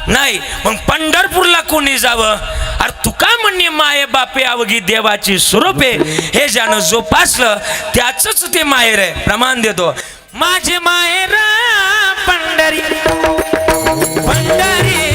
नाही मग पंढरपूरला कोणी जावं अरे तुका म्हणणे माये बापे अवघी देवाची स्वरूपे हे ज्यानं जोपासलं त्याच ते माहेर आहे प्रमाण देतो माझे माहेर पंढरी पंढरी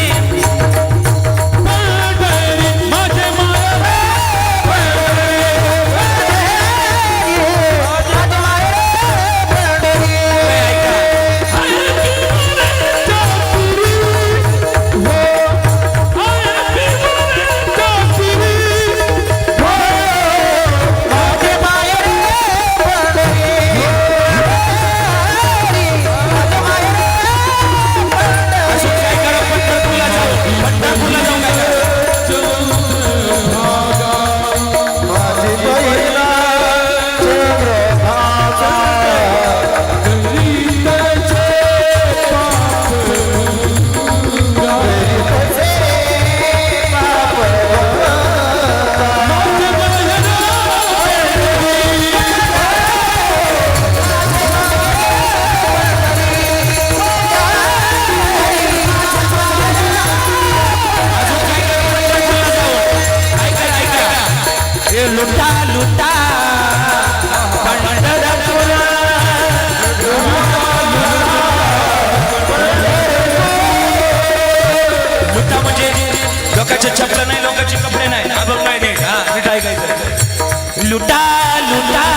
चपला नाही लोकांचे कपडे नाही अभंग नाही देत हा नीट ऐकायचं लुटा लुटा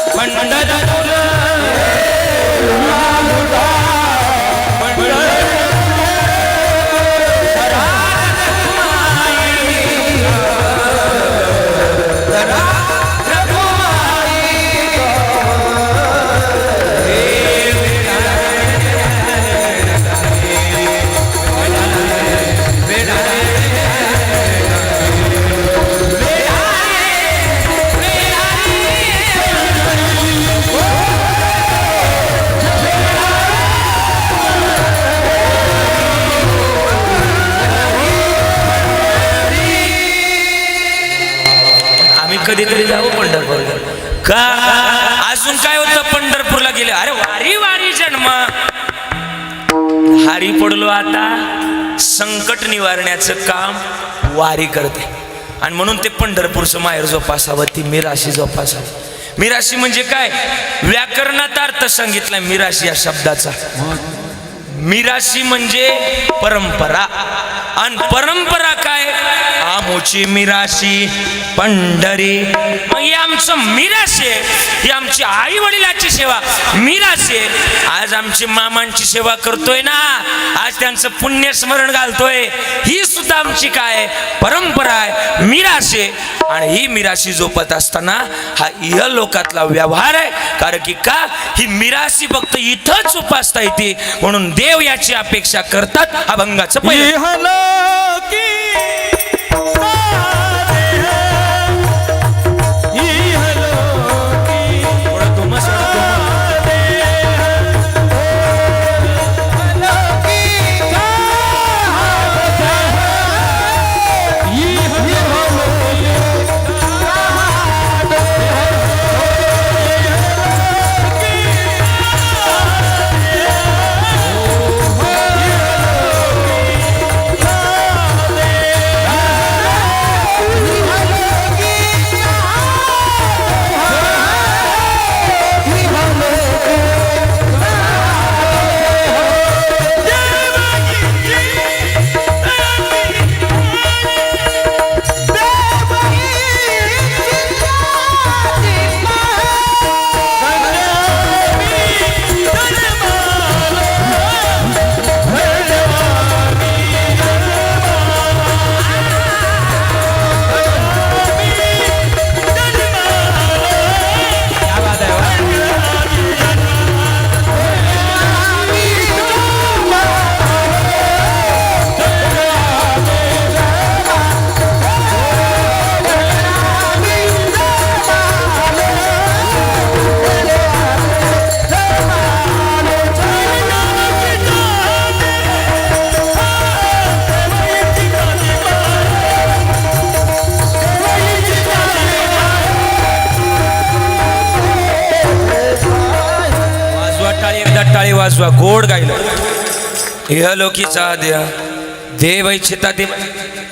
पंढरपूर कधीतरी जाऊ पंढरपूरला का अजून काय होतं पंढरपूरला गेले अरे वारी वारी जन्म हारी पडलो आता संकट निवारण्याचं काम वारी करते आणि म्हणून ते पंढरपूरचं माहेर जोपासावं ती मिराशी जोपासावं मिराशी म्हणजे काय व्याकरणात अर्थ सांगितलाय मिराशी या शब्दाचा मिराशी म्हणजे परंपरा आणि परंपरा काय आमोची मिराशी पंढरी मग हे आमचं मिराशी ही आमची आई वडिलाची सेवा मिराशी आज आमची मामांची सेवा करतोय ना आज त्यांचं पुण्य स्मरण घालतोय ही सुद्धा आमची काय परंपरा आहे मिराशी आणि ही मिराशी झोपत असताना हा इह लोकातला व्यवहार आहे. कारण की का ही मिराशी फक्त इथंच उपासता येते, म्हणून देव याची अपेक्षा करतात. अभंगाचं पहिलं इहलोकी थोडं धुमस टाळी वाजवा, गोड गायलं. इहलोकीचा देव इच्छिता ते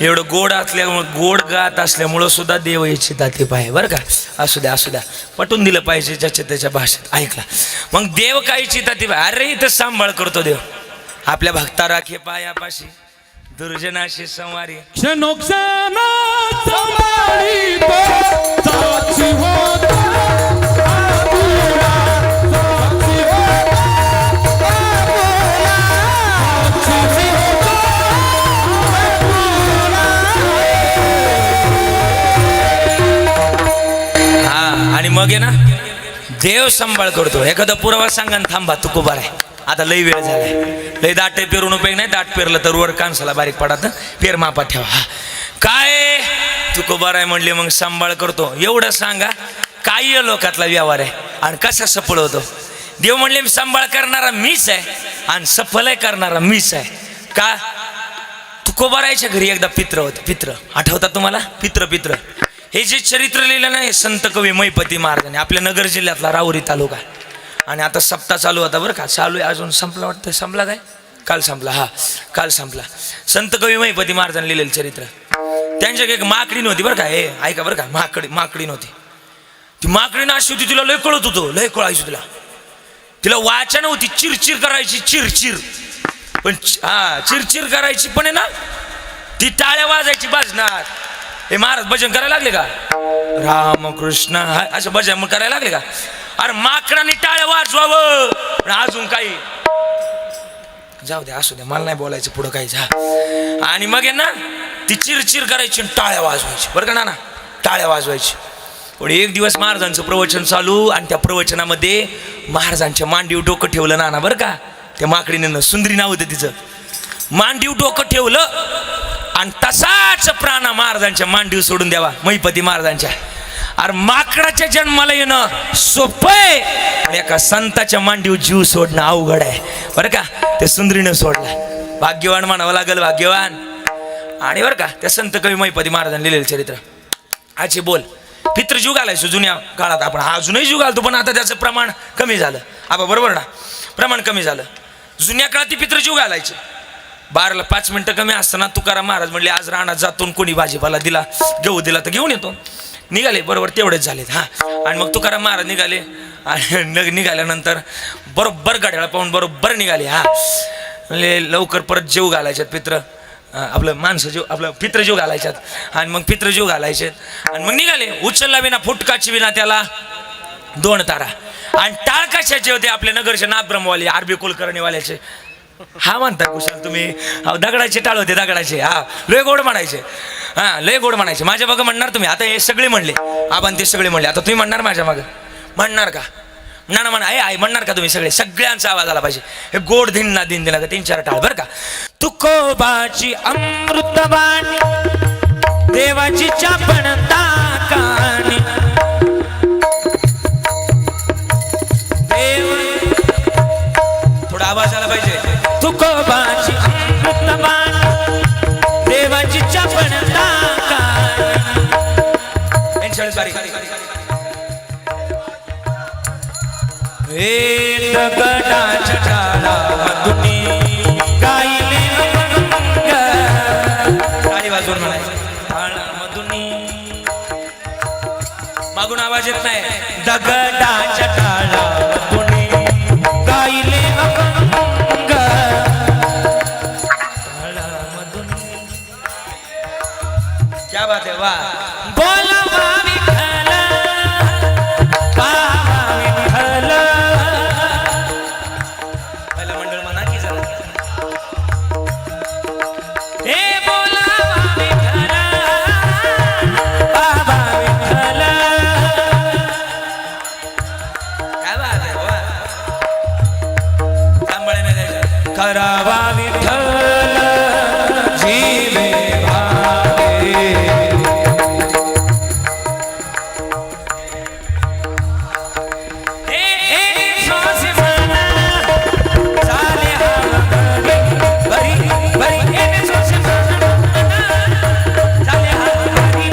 एवढं गोड असल्यामुळे, गोड गात असल्यामुळं सुद्धा देव इच्छिता ते पाहिजे बरं का. असू द्या असू द्या, पटून दिलं पाहिजे ज्याच्या त्याच्या भाषेत. ऐकला मग देव काय इच्छिता ते पाहिजे. अरे इथं सांभाळ करतो देव आपल्या भक्ता राखे पायापाशी, दुर्जनाशी संवारी. क्षणोक्षण संभाळीतो साक्षी होतो. आणि मग आहे ना देव सांभाळ करतो. एखादा पुरावा सांगा ना, थांबा तुकोबार आहे आता लई वेळ झालाय, लई दाट पेरून उपयोग नाही, दाट पेरलं तर वर कांसाला बारीक पडत, पेर मापात ठेवा. काय तुकोबार आहे म्हणले मग सांभाळ करतो. एवढं सांगा काय लोकातला व्यवहार आहे आणि कसा सफळ होतो. देव म्हणले सांभाळ करणारा मीच आहे आणि सफल करणारा मीच आहे. का तुकोबारायच्या घरी एकदा पित्र होतं. पित्र आठवतात तुम्हाला? पित्र हे जे चरित्र लिहिलं ना हे संत कवी महिपती महाराजांनी, आपल्या नगर जिल्ह्यातला राहुरी तालुका. आणि आता सप्ताह चालू होता बरं का, चालू आहे अजून, संपला वाटतं. संपला काय? काल संपला. हा काल संपला. संत कवी महिपती महाराजांनी लिहिलेलं चरित्र. त्यांच्या एक माकडी नव्हती बरं का, हे ऐका बरं का, माकडी नव्हती. ती माकडी ना अशी होती, तिला लय कळत होतो, लय कळायची तिला वाचा नव्हती, चिरचिर करायची, चिरचिर. पण हा चिरचिर करायची पण आहे ना, ती टाळ्या वाजायची बाजणार. हे महाराज भजन करायला लागले का? रामकृष्ण असं भजन करायला लागले का? अरे माकडाने टाळ्या वाजवावं, पण अजून काही जाऊ द्या, असू द्या, मला नाही बोलायचं पुढं काहीच. हा आणि मग आहे ना ती चिरचिर करायची, टाळ्या वाजवायची बरं का ना, टाळ्या वाजवायची. पण एक दिवस महाराजांचं प्रवचन चालू आणि त्या प्रवचनामध्ये महाराजांच्या मांडीव डोकं ठेवलं नाना बरं का. त्या माकडीनं, सुंदरी नाव होतं तिचं, मांडीव डोकं ठेवलं आणि तसाच प्राणा महाराजांच्या मांडीव सोडून द्यावा महिपती महाराजांच्या. अरे माकडाच्या जन्माला येणं सोपं आहे आणि एका संताच्या मांडीव जीव सोडणं अवघड आहे बरं का. ते सुंदरीनं सोडला, भाग्यवान म्हणावं लागेल, भाग्यवान. आणि बरं का त्या संत कवी महिपती महाराजांनी लिहिलेलं चरित्र. आजचे बोल पित्र जीव घालायचो जुन्या काळात, आपण अजूनही जीव घालतो, पण आता त्याचं प्रमाण कमी झालं. आबा बरोबर ना, प्रमाण कमी झालं. जुन्या काळात ती पित्र जीव घालायचे. 12ला 5 मिनिटं कमी असताना तुकाराम महाराज म्हणले आज रानात जातून कोणी भाजीपाला दिला, गहू दिला तर घेऊन येतो. निघाले, बरोबर तेवढेच झालेत. हा आणि मग तुकाराम महाराज निघाले आणि निघाल्यानंतर बरोबर गाड्याला पाहून बरोबर निघाले. हा म्हणजे लवकर परत जीव घालायच्यात पित्र, आपलं माणसं जीव, आपलं पित्र जीव घालायच्यात. आणि मग पित्र जीव घालायचे आणि मग निघाले. उचलला विना फुटकाची विना त्याला 2 तारा. आणि टाळ कशाचे होते? आपले नगरचे नाथ ब्रह्मवाले, आरबी कुलकर्णीवाल्याचे हा म्हणता कुशाल तुम्ही. अहो, दगडाचे टाळ होते दगडाचे. हा लय गोड म्हणायचे. हा लय गोड म्हणायचे. माझ्या बघा म्हणणार तुम्ही. आता हे सगळे म्हणले आपण, ते सगळे म्हणले. आता तुम्ही म्हणणार माझ्या मागं. म्हणणार का? म्हणा म्हणा आई म्हणणार का तुम्ही सगळे? सगळ्यांचा आवाज आला पाहिजे. हे गोड दिन ना दिन दिला का 3-4 टाळ बरं का. तुकोबाची अमृतवाणी देवाची चापण ताकाणी देव. थोडा आवाज आला पाहिजे. तुकोबाची अमृतवाणी देवाची चापण ताकाणी. 40 बारीक. हे दगडाच्या टाळामधुनी गायले अभंग. टाळी वाजवून म्हणायचं. टाळामधुनी मागून आवाज येत नाही. दगडाच्या टाळामधुनी गायले अभंग. टाळामधुनी. क्या बात है. वाह. बोला करावा विठ्ठल जीवे भावे. श्वास म्हणा चाले हरी बरी बरी. श्वास म्हणा चाले हरी.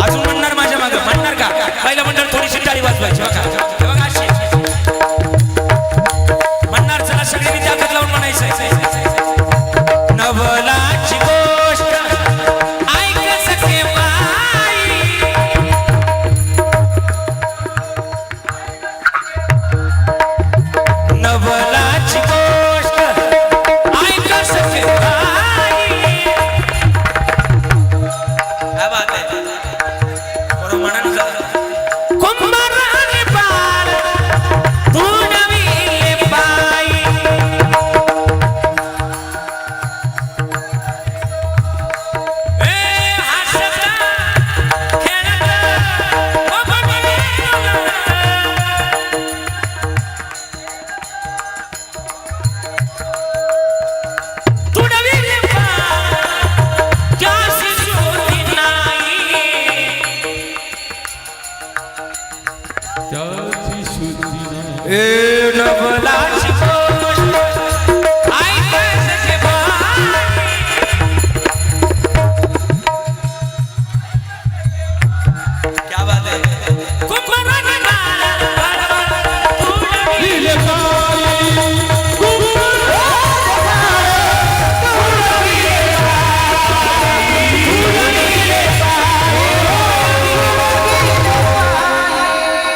अजून म्हणणार माझ्या मागं. म्हणणार का? पहिला मंडळ थोडीशी टाळी वाजवायची बघा. बघा अशी म्हणणार. चला सगळ्यांनी ताकद लावून म्हणायचं. नवलाची गोष्ट ऐक सखे बाई. नवलाची गोष्ट ऐक सखे बाई. क्या बात है. कुंभाराने पार धुणविले पायी. हसता खेळता तुडविले पाय त्यासी शोधी नाही. त्याची शुद्धी नाही. नवलाची गोष्ट ऐक सखे बाई. क्या बात है. कुंभाराने लिहिले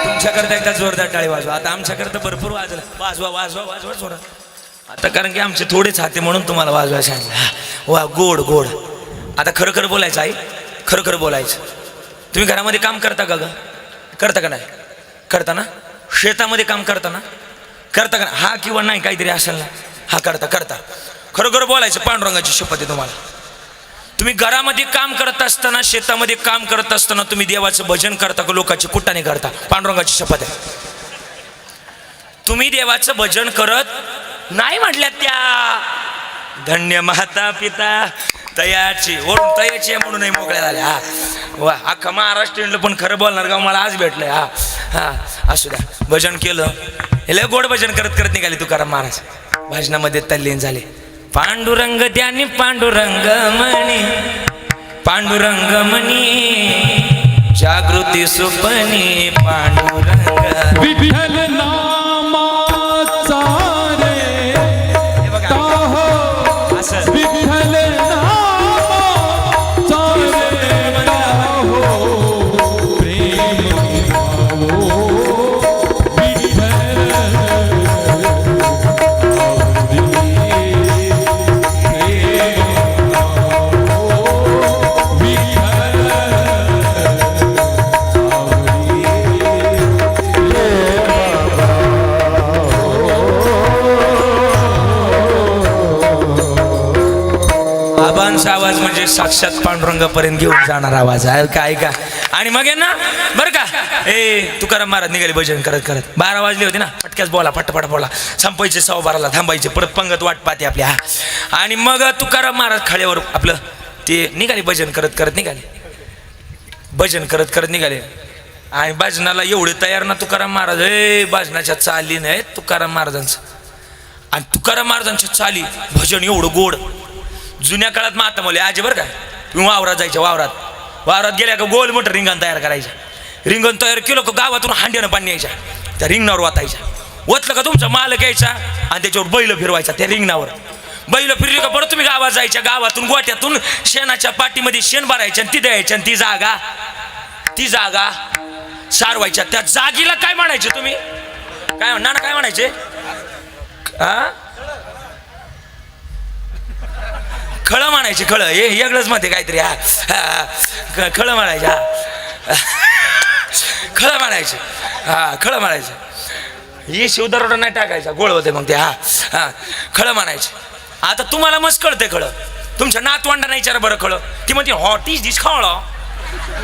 तुमच्याकरता एकदा जोरदार टाळी वाजवा. आता आमच्याकरता भरपूर वाजलं. वाजवा वाजवा वाजवा जोरात. आता कारण की आमचे थोडेच हाते म्हणून तुम्हाला वाजवा सांगितलं. वा गोड गोड. आता खरं खरं बोलायचं आई. खरं खरं बोलायचं. तुम्ही घरामध्ये काम करता का ग? करता का नाही? करता ना. शेतामध्ये काम करता ना. करता का? हा किंवा नाही काहीतरी असेल ना. हा करता करता. खरं खरं बोलायचं. पांडुरंगाची शपथ आहे तुम्हाला. तुम्ही घरामध्ये काम करत असताना शेतामध्ये काम करत असताना तुम्ही देवाचं भजन करता का लोकांची कुटाने करता? पांडुरंगाची शपथ आहे. तुम्ही देवाचं भजन करत नाही म्हटल्यात त्या. धन्य माता पिता तयाची ओढून तयाची आहे म्हणून मोकळ्या झाल्या. हा वा. अख्खा महाराष्ट्रीयन पण खरं बोलणार गाव मला आज भेटलंय. हा हा असू द्या. भजन केलं. हे लय गोड भजन करत करत निघाले तुकाराम महाराज. भजनामध्ये तल्लीन झाले. पांडुरंग द्यानी पांडुरंग म्हणे. पांडुरंग म्हणे जागृती सुपनी. पांडुरंग विठ्ठल नामाचा रे ताहो. असं विठ्ठल नामाचा रे ताहो. प्रेम भावो विठ्ठल. प्रेम भावो विठ्ठल. आबांचा आवाज म्हणजे साक्षात पांडुरंगापर्यंत घेऊन जाणार आवाज आहे काय का. आणि मग आहे ना बरं का तुकाराम महाराज निघाले भजन करत करत. 12 वाजले होते ना, पटक्याच बोला पटपट बोला, संपायचे 12:15 थांबायचे, परत पंगत वाट पाहते आपल्या. आणि मग तुकाराम महाराज खळ्यावर आपलं ते निघाले भजन करत करत निघाले, भजन करत करत निघाले. आणि भजनाला एवढे तयार ना तुकाराम महाराज, भजनाच्या चाली नाही तुकाराम महाराजांचं. आणि तुकाराम महाराजांच्या चाली भजन एवढं गोड. जुन्या काळात महात्मा बोले आजी बरं का, तुम्ही वावरात जायच्या, वावरात गेल्या का गोल मोठं रिंगण तयार करायचं. रिंगण तयार केलं का गावातून हांड्यानं पाणी यायच्या, त्या रिंगणावर वातायच्या. ओतलं का तुमचा मालक यायचा आणि त्याच्यावर बैल फिरवायचा त्या रिंगणावर. बैल फिरली का परत तुम्ही गावात जायच्या, गावातून गोट्यातून शेणाच्या पाठीमध्ये शेण भरायच्या आणि ती द्यायच्या. आणि ती जागा सारवायच्या. त्या जागीला काय म्हणायचे तुम्ही, काय नाना काय म्हणायचे, खळं म्हणायचे. खळं हे वेगळंच मध्ये काहीतरी. खळं म्हणायचे. खळं म्हणायचे. खळं म्हणायचे. हे शिवदरोडा नाही टाकायचा, गोळ होते मग ते. खळं म्हणायचे. आता तुम्हाला मस्त कळतंय खळं, तुमच्या नातवंडा नाही विचारा बरं खळं. ती म्हणते हॉट इज दिस खळं,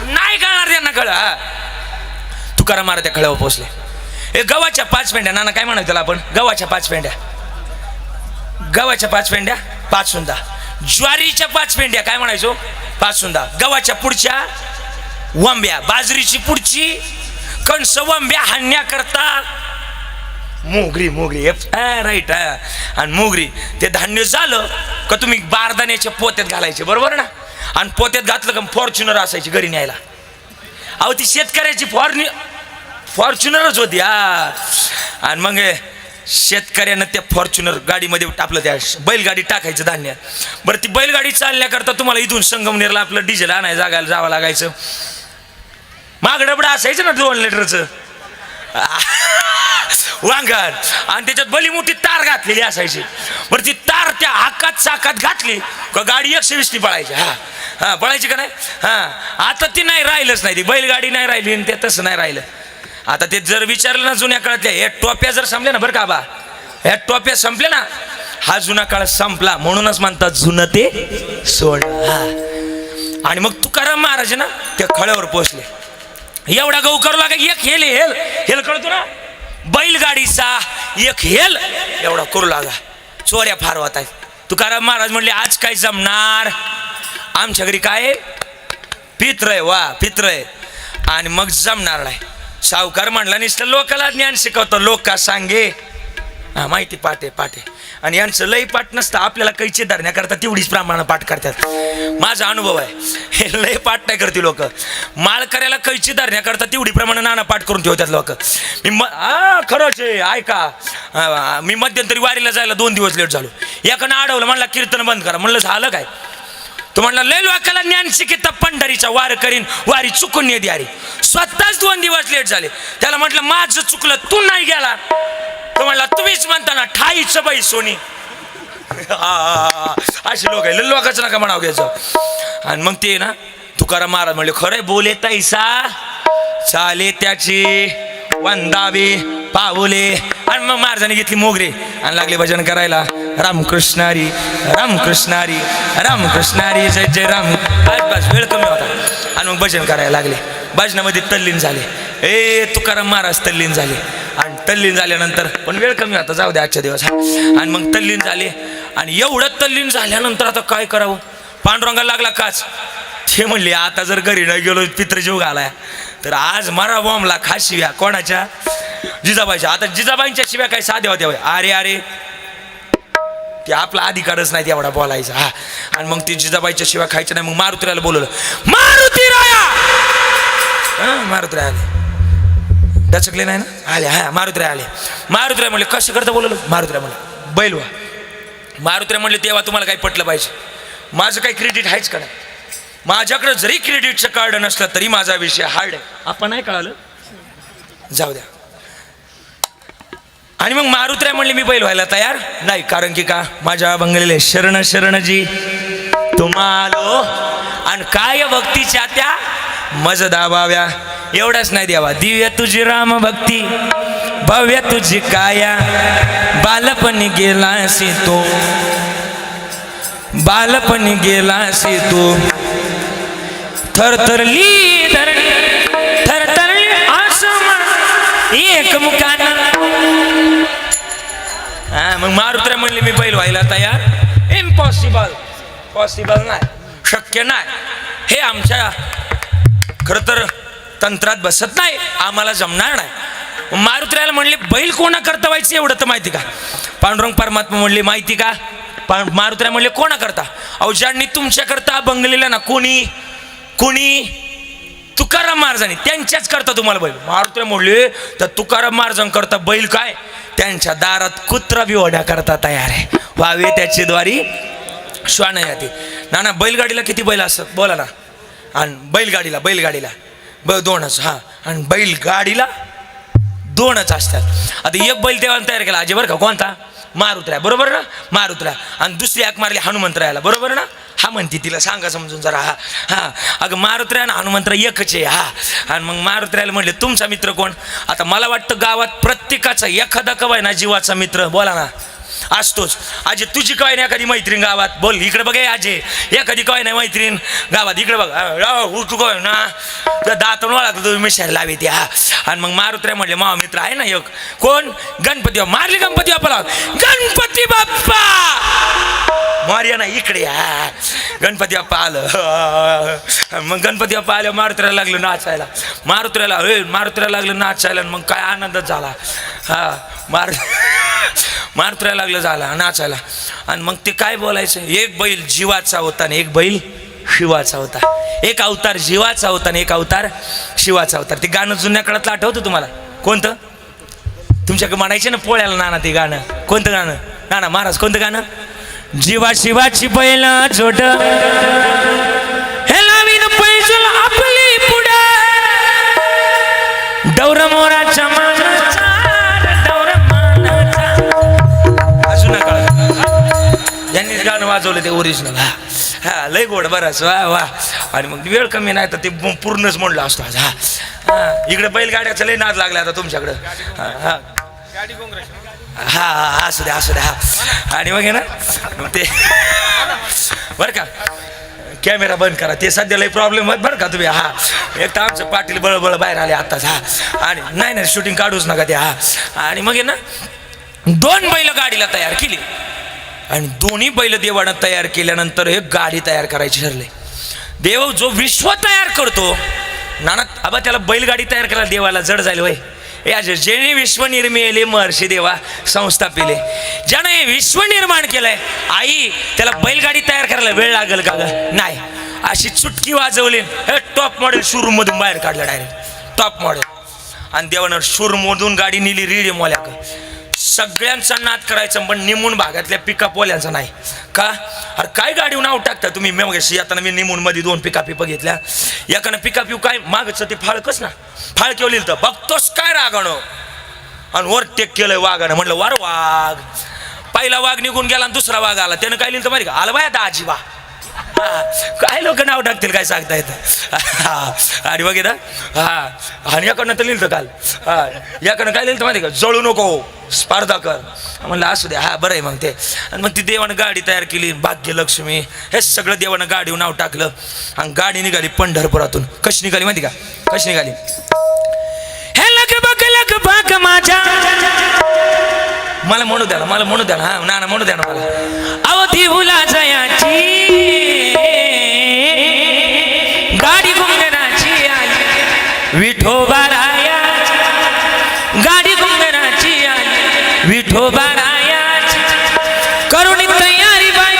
नाही कळणार त्यांना खळं. तुकाराम महाराज त्या खळ्यावर पोचले. हे गव्हाच्या 5 पेंड्या, नाना काय म्हणायचं त्याला आपण, गव्हाच्या 5 पेंड्या, गव्हाच्या 5 पेंड्या 5 सुंदा. ज्वारीच्या 5 पेंड्या काय म्हणायचो 5 सुंदा. गव्हाच्या पुढच्या वंब्या, बाजरीची पुढची कणस वंब्या हाणण्याकरता मोगरी राईट. आणि मोगरी ते धान्य झालं का तुम्ही बारदाण्याच्या पोत्यात घालायचे, बरोबर ना. आणि पोत्यात घातलं का फॉर्च्युनर असायची घरी न्यायला. अहो ती शेतकऱ्याची फॉर्च्युनरच होती. आणि मग शेतकऱ्यानं त्या फॉर्च्युनर गाडीमध्ये आपलं त्या बैलगाडी टाकायचं धान्य. बरं ती बैलगाडी चालण्याकरता तुम्हाला इथून संगमनेरला आपलं डिझेल आणायला जावं लागायचं. माग डबडं असायचं ना 2 लिटरचं वांगण, आणि त्याच्यात भली मोठी तार घातलेली असायची. बरं ती तार त्या हाकात चाकात घातली का गाडी 120 पळायची. पळायची का नाही. आता ती नाही राहिलंच नाही, ती बैलगाडी नाही राहिली आणि ते तसं नाही राहिलं. आता ते जर विचारलं ना जुन्या काळातल्या, या टोप्या जर संपल्या ना बरं का बा, ह्या टोप्या संपल्या ना, हा जुना काळ संपला. म्हणूनच म्हणतात जुनं ते सोड. आणि मग तुकाराम महाराज ना त्या खळ्यावर पोचले. एवढा गहू करू लागा, एक हेल कळतो ना, बैलगाडीचा एक हेल एवढा करू लागा. चोऱ्या फार होत आहेत. तुकाराम महाराज म्हणले आज काय जमणार, आमच्या घरी काय पित्र आहे, वा पित्र आहे. आणि मग जमणार नाही. सावकार म्हणला नुसतं लोकाला ज्ञान शिकवतो, लोक का सांगे माहिती पाठे. आणि यांचं लई पाठ नसतं, आपल्याला कैची धरण्याकरता तेवढीच प्रमाणात पाठ करतात. माझा अनुभव आहे, हे लई पाठ नाही करते लोक. माळ करायला कैची धरण्याकरता तेवढी प्रमाणे नाना पाठ करून ठेवतात लोक. खरंच ऐका, मी मध्यंतरी वारीला जायला 2 दिवस लेट झालो. एकानं अडवलं, म्हणला कीर्तन बंद करा. म्हणलं झालं काय. तो म्हणला लय लोकाला ज्ञान शिकिता पंढरीचा वार करीन, वारी चुकून ने द्यारी. स्वतःच 2 दिवस लेट झाले. त्याला म्हटलं माझं चुकलं, तू नाही गेला. तो म्हणला तुम्हीच म्हणता ना ठाईचं बाई सोनी. अशी लोक आहे, लोकांचं नका म्हणावं घ्यायचं. आणि मग ते ना तुकाराम महाराज म्हणले खरंय बोले तैसा चाले त्याची वंदावे पाऊले. आणि मग महाराजांनी घेतली मोगरे आणि लागले भजन करायला. रामकृष्णारी रामकृष्णारी रामकृष्णारी जय जय राम. बस वेळ कमी होता. आणि मग भजन करायला लागले. भजनामध्ये तल्लीन झाले. तुकाराम महाराज तल्लीन झाले. आणि तल्लीन झाल्यानंतर पण वेळ कमी होता, जाऊ दे आजच्या दिवस. आणि मग तल्लीन झाले. आणि एवढं तल्लीन झाल्यानंतर आता काय करावं, पांडुरंगाला लागला काच. ते म्हणले आता जर घरी न गेलो पितृजीव घालाय तर आज मारा बॉम्बला खास शिव्या. कोणाच्या, जिजाबाईच्या. आता जिजाबाईंच्या शिव्या काय साध्या होत्या. अरे ते आपला अधिकारच नाही एवढा बोलायचा. आणि मग ती जिजाबाईच्या शिव्या खायच्या नाही. मग मारुतीरायाला बोलवलं. मारुतीराया दचकले नाही ना, आले. मारुतीराय आले. मारुतीराय म्हणले कसं करता बोलवलं. मारुतीराय म्हणले बैल वा. मारुतीराय म्हणले तेव्हा तुम्हाला काही पटलं पाहिजे, माझं काही क्रेडिट आहेच का नाही. माझ्याकडे जरी क्रेडिटचं कार्ड नसलं तरी माझा विषय हार्ड आहे. आपण नाही कळालं, जाऊ द्या. आणि मग मारुतीराय म्हणले मी बैल व्हायला तयार नाही, कारण की का माझ्या बंगलेले शरण शरणजी तुम्हालो. आणि काय भक्तीच्या त्या मज दाबाव्या. एवढंच नाही द्यावा, दिव्य तुझी राम भक्ती भव्य तुझी काया. बालपणी गेलासी तो बालपणी गेलासी तू थरथरली धरणी थरथरली आसमान एक मुकान. हा मग मारुत्र्या म्हणले मी बैल व्हायला तयार. इम्पॉसिबल, पॉसिबल नाही, शक्य नाही. हे आमच्या खरं तर तंत्रात बसत नाही, आम्हाला जमणार नाही. मारुत्र्याला म्हणले बैल कोणा करता व्हायचं एवढं तर माहिती का? पांडुरंग परमात्मा म्हणले माहिती का? मारुत्र्या म्हणले कोणा करता? अहो ज्यांनी तुमच्या करता बंगलेला ना कोणी तुकाराम महाराजांनी त्यांच्याच करता तुम्हाला बैल. मारुत्र्या म्हणले तर तुकाराम महाराजां करता बैल काय? त्यांच्या दारात कुत्रा बी ओढ्या करता तयार आहे. व्हावे त्याची द्वारी श्वान याती. ना बैलगाडीला किती बैल असतात बोला ना? आणि बैलगाडीला दोनच. हा आणि बैलगाडीला दोनच असतात. आता एक बैल देवाला तयार केला अजय बरं का? कोणता? मारुत्र्या, बरोबर ना? मारुत्र्या. आणि दुसरी एक मारली हनुमंतरायाला, बरोबर ना? हा म्हणते तिला सांगा समजून जरा. हा अगं मारुत्र्या आणि हनुमंतरा एकच आहे. हा आणि मग मारुत्र्याला म्हणले तुमचा मित्र कोण? आता मला वाटतं गावात प्रत्येकाचा एखादा कवाय ना जीवाचा मित्र बोला ना असतोच. अजय तुझी काय नाही एखादी मैत्रीण गावात? बोल इकडे बघ अजय, एखादी काय नाही मैत्रीण गावात? इकडे बघ उठू काय ना दातून वळा तुम्ही मिशायला लावी त्या. आणि मग मारुत्र्या म्हणले मावा मित्र आहे ना एक. कोण? गणपती बाप्पा. मारले गणपती बाप्पाला. गणपती बाप्पा मारिया ना इकडे. हा गणपती बाप्पा आलं. मग गणपती बाप्पा आल्या मारुत्र्याला लागलं नाचायला. मारुत्र्याला लागलं नाचायला. मग काय आनंदच झाला. हा मारुत्र्याला लागलं झाला नाचायला. आणि मग ते काय बोलायचं? एक बैल जीवाचा होता आणि एक बैल शिवाचा होता. एक अवतार जीवाचा होता आणि एक अवतार शिवाचा अवतार. ते गाणं जुन्या काळातलं आठवतं तुम्हाला? कोणतं? तुमच्याकडे म्हणायचे ना पोळ्याला नाना ते गाणं. कोणतं गाणं? नाना महाराज कोणतं गाणं? जीवा शिवाची बैल जोड हे लावीन पैजूल आपली पुढे डौर मोराच्या मानाचा डौर मानाचा. अजून ज्यांनी गाणं वाजवलं ते ओरिजिनल. हा लय गोड बरंच. वा वा. आणि मग वेळ कमी नाही तर ते पूर्णच म्हणलं असतो आज. हा इकडे बैलगाड्याचा लय नाद लागला आता तुमच्याकडं. हा हा असू द्या असू द्या. हा आणि मग आहे ना मग ते बरं का कॅमेरा बंद करा. ते सध्या लय प्रॉब्लेम होत बरं का तुम्ही. हा एक तर आमचं पाटील बळबळ बाहेर आले आत्ताच. हा आणि नाही शूटिंग काढूच नका ते. हा आणि मग आहे ना 2 बैल गाडीला तयार केली आणि दोन्ही बैल देवानं तयार केल्यानंतर एक गाडी तयार करायची ठरले. देव जो विश्व तयार करतो नाना आबा त्याला बैलगाडी तयार करायला देवाला जड जाईल वय. जेणे विश्व निर्मिले महर्षी देवा संस्थापिले. ज्याने विश्व निर्माण केलंय आई त्याला बैलगाडी तयार करायला वेळ लागेल का? नाही. अशी चुटकी वाजवली हे टॉप मॉडेल शोरूम मधून बाहेर काढलं डायरेक्ट टॉप मॉडेल. आणि देवानं शोरूम मधून गाडी नेली रेडियम वाल्याक. सगळ्यांचा नाद करायचं पण निमून भागातल्या पिकअप वाल्यांचा नाही का? अरे काय गाडीवर नाव टाकता तुम्ही? मग येताना मी निमून मध्ये 2 पिकअप बघितल्या. एकानं पिकअप येऊ काय मागचं ते फाळकच ना फाळ केवं लिहिलं बघतोस काय रागाणं आणि वर टेक केलंय वाघानं. म्हणलं वर वाघ. पहिला वाघ निघून गेला आणि दुसरा वाघ आला. त्यानं काय लिहिलं माहिती का? आलं बाया दाजी वा. काय लोक नाव टाकतील काय सांगता येतं. आणि बघ ना हा आणि याकडनं तर लिहिलं काल. हा याकडनं काय लिहिलं माहिती का? जळू नको स्पर्धा कर. म्हणलं असू द्या. हा बरं आहे मग ते. आणि मग ती देवानं गाडी तयार केली भाग्यलक्ष्मी. हे सगळं देवानं गाडीवर नाव टाकलं आणि गाडी निघाली पंढरपुरातून. कशी निघाली माहिती का? कशी निघाली? हे लग बघ माझ्या मला म्हणू द्या ना हा नाना म्हणू द्या ना मला. अवधी भुला जयाची गाडी गुंगराची आली विठोबारायाची. गाडी गुंगराची आली विठोबारायाची. करुणी तयारी बाई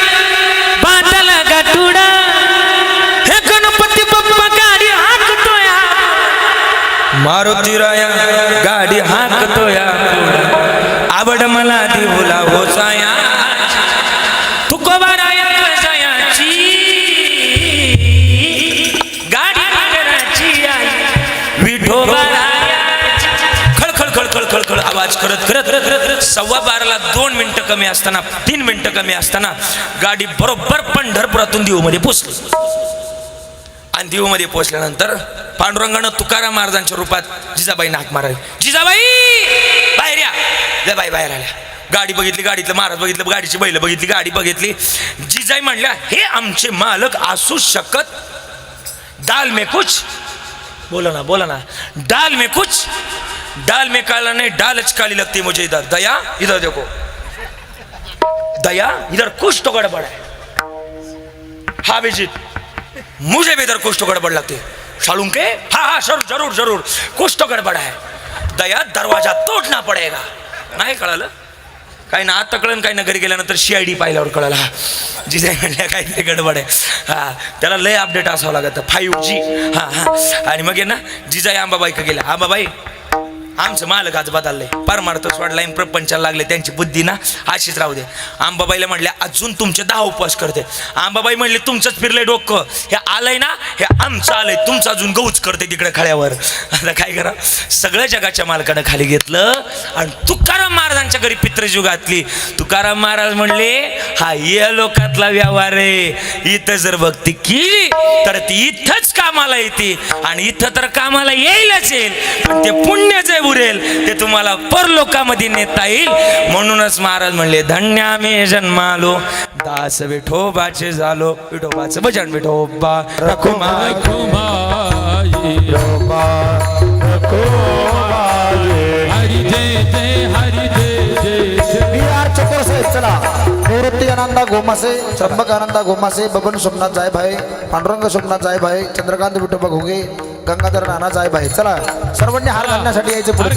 बांधला गाठुडा. हे गणपती बाप्पा गाडी हाकतोया. मारुती राया गाडी हाकतोया. आवड मला देऊला होसाया तुकोबाराया जयाची गाडी गुंगराची आली विठोबारायाची. खळखळ खळखळ खळखळ आवाज करत करत 12:15 2 मिनिटं कमी असताना 3 मिनिटं कमी असताना गाडी बरोबर पंढरपुरातून देऊमध्ये पोचली. आणि देऊमध्ये पोचल्यानंतर पांडुरंगानं तुकाराम महाराजांच्या रूपात जिजाबाई नाक मारायला. जिजाबाई बाहेर या. बाई बाहेर आल्या. गाडी बघितली, गाडीतलं महाराज बघितलं, गाडीची बैल बघितली, गाडी बघितली. जिजाई म्हणल्या हे आमचे मालक असू शकत. दाल में कुछ बोला ना दाल में काला नहीं दालच काली लगती मुझे. इधर दया, इधर देखो दया, इधर कुछ तो गड़बड़ है. हाँ बेजित, मुझे भी इधर कुछ तो गड़बड़ लगती है. शालूम के हाँ जरूर कुछ तो गड़बड़ है. दया, दरवाजा तोडना पडेगा. नाही कळालं काही ना, आता कळलं काही ना, घरी गेल्यानंतर CID पाहिल्यावर कळलं. हा जिजाई म्हणल्या काहीतरी गडबड आहे. हा त्याला लय अपडेट असावं लागतं 5G. हा आणि मग आहे ना जिजाई आंबाबाईकडे गेल्या. आंबाबाई आमचं मालक आज बदललंय, परमार्थ सोडलाय, प्रपंचाला लागले, त्यांची बुद्धी ना अशीच राहू दे. आंबाबाईला म्हणल्या अजून तुमचे 10 उपवास करते. आंबाबाई म्हणले तुमचंच फिरलंय डोकं, हे आलंय ना हे आमचं आलंय, तुमचं अजून गौच करते तिकडे खळ्यावर. आता काय करा, सगळं जगाच्या मालकानं खाली घेतलं आणि तुकाराम महाराजांच्या घरी पितृजीव घातली. तुकाराम महाराज म्हणले हा या लोकातला व्यवहार आहे, इथं जर भक्ती केली तर ती इथंच कामाला येते आणि इथं तर कामाला येईलच येईल, पण ते पुण्य जे उरेल ते तुम्हाला परलोकामध्ये नेता येईल. म्हणूनच महाराज म्हणले धन्य आम्ही जन्मालो, दास विठोबाचे झालो, विठोबाचं भजन विठोबा रखुमाई. हरी जय जय, हरी जय जय. BR चकोर साहेब चला. निवृत्ती आनंदा गोमासे, त्र्यंबक आनंदा गोमासे, बबन सोमनाथ जायभाई, पांडुरंग सोमनाथ जायभाई, चंद्रकांत विठोबा घोगे, गंगाधर नाना जायभाई. चला सर्वांनी हार घालण्यासाठी यायचे पुढे.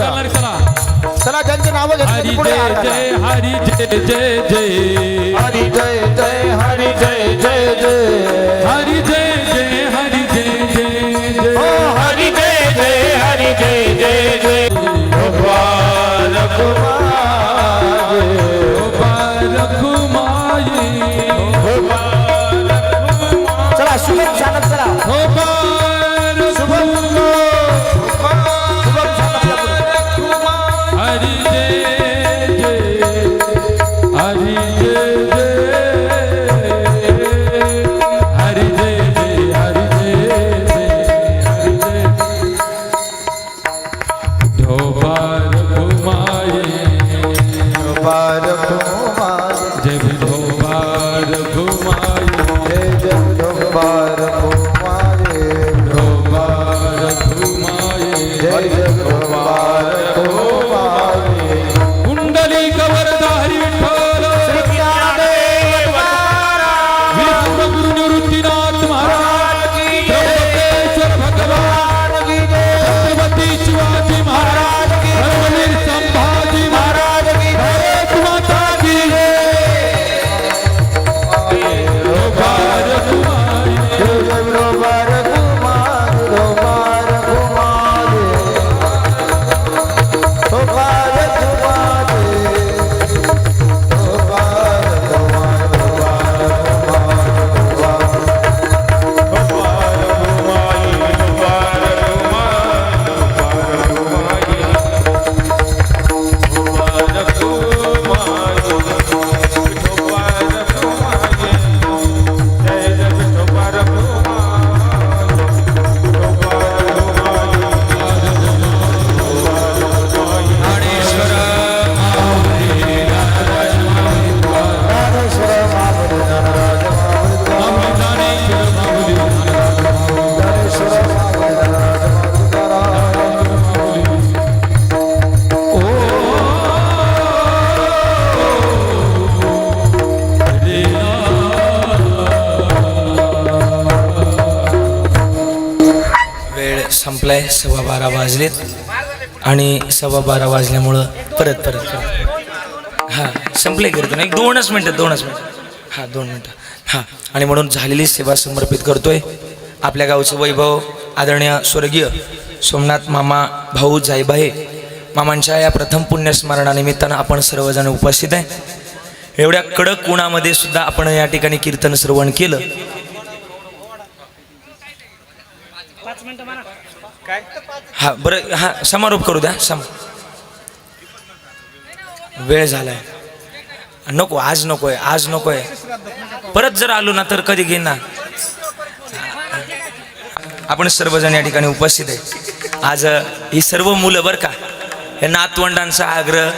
चला ज्यांची नावं घेतली पुढे हार घाला. हरी जय जय जय, हरी जय जय, हरी जय जय जय, हरी जय जय, हरी जय जय जय, ओ हरी जय जय, हरी जय जय जय. भगवान चला शुभम चालत चला. हरी जय जय, हरी जय जय, हरी जय जय, हरी जय जय, हरी जय. ढोबार घुमाए, बार घुमाए, जय ढोबार घुमाए, जय जय ढोबार घुमाए, ढोबार घुमाए, जय जय ढोबार घुमाए. कुंडली कवरधारी विठ्ठल, विष्णु गुरु निवृत्तीनाथ महाराज की जय, त्र्यंबकेश्वर भगवान की जय, छत्रपती शिवाजी महाराज की जय, धर्मवीर संभाजी महाराज की जय, भारत माता की जय. ढोबार घुमाए, जय जय ढोबार घुमाए, ढोबार घुमाए, ढोबार घुमाए, संपलाय. 12:15 वाजलेत आणि 12:15 वाजल्यामुळं परत हां संपले कीर्तन. एक 2 मिनटं हां 2 मिनटं हां. आणि म्हणून झालेली सेवा समर्पित करतोय. आपल्या गावचं वैभव आदरणीय स्वर्गीय सोमनाथ मामा भाऊ जायभाई मामांच्या या प्रथम पुण्यस्मरणानिमित्तानं आपण सर्वजण उपस्थित आहे. एवढ्या कडक उन्हामध्ये सुद्धा आपण या ठिकाणी कीर्तन श्रवण केलं. हा बरं हा समारोप करू द्या. वेळ झालाय. नको आज नकोय. परत जर आलो ना तर कधी घेईन ना. आपण सर्वजण या ठिकाणी उपस्थित आहे. आज ही सर्व मुलं बरं का, या नातवंडांचा आग्रह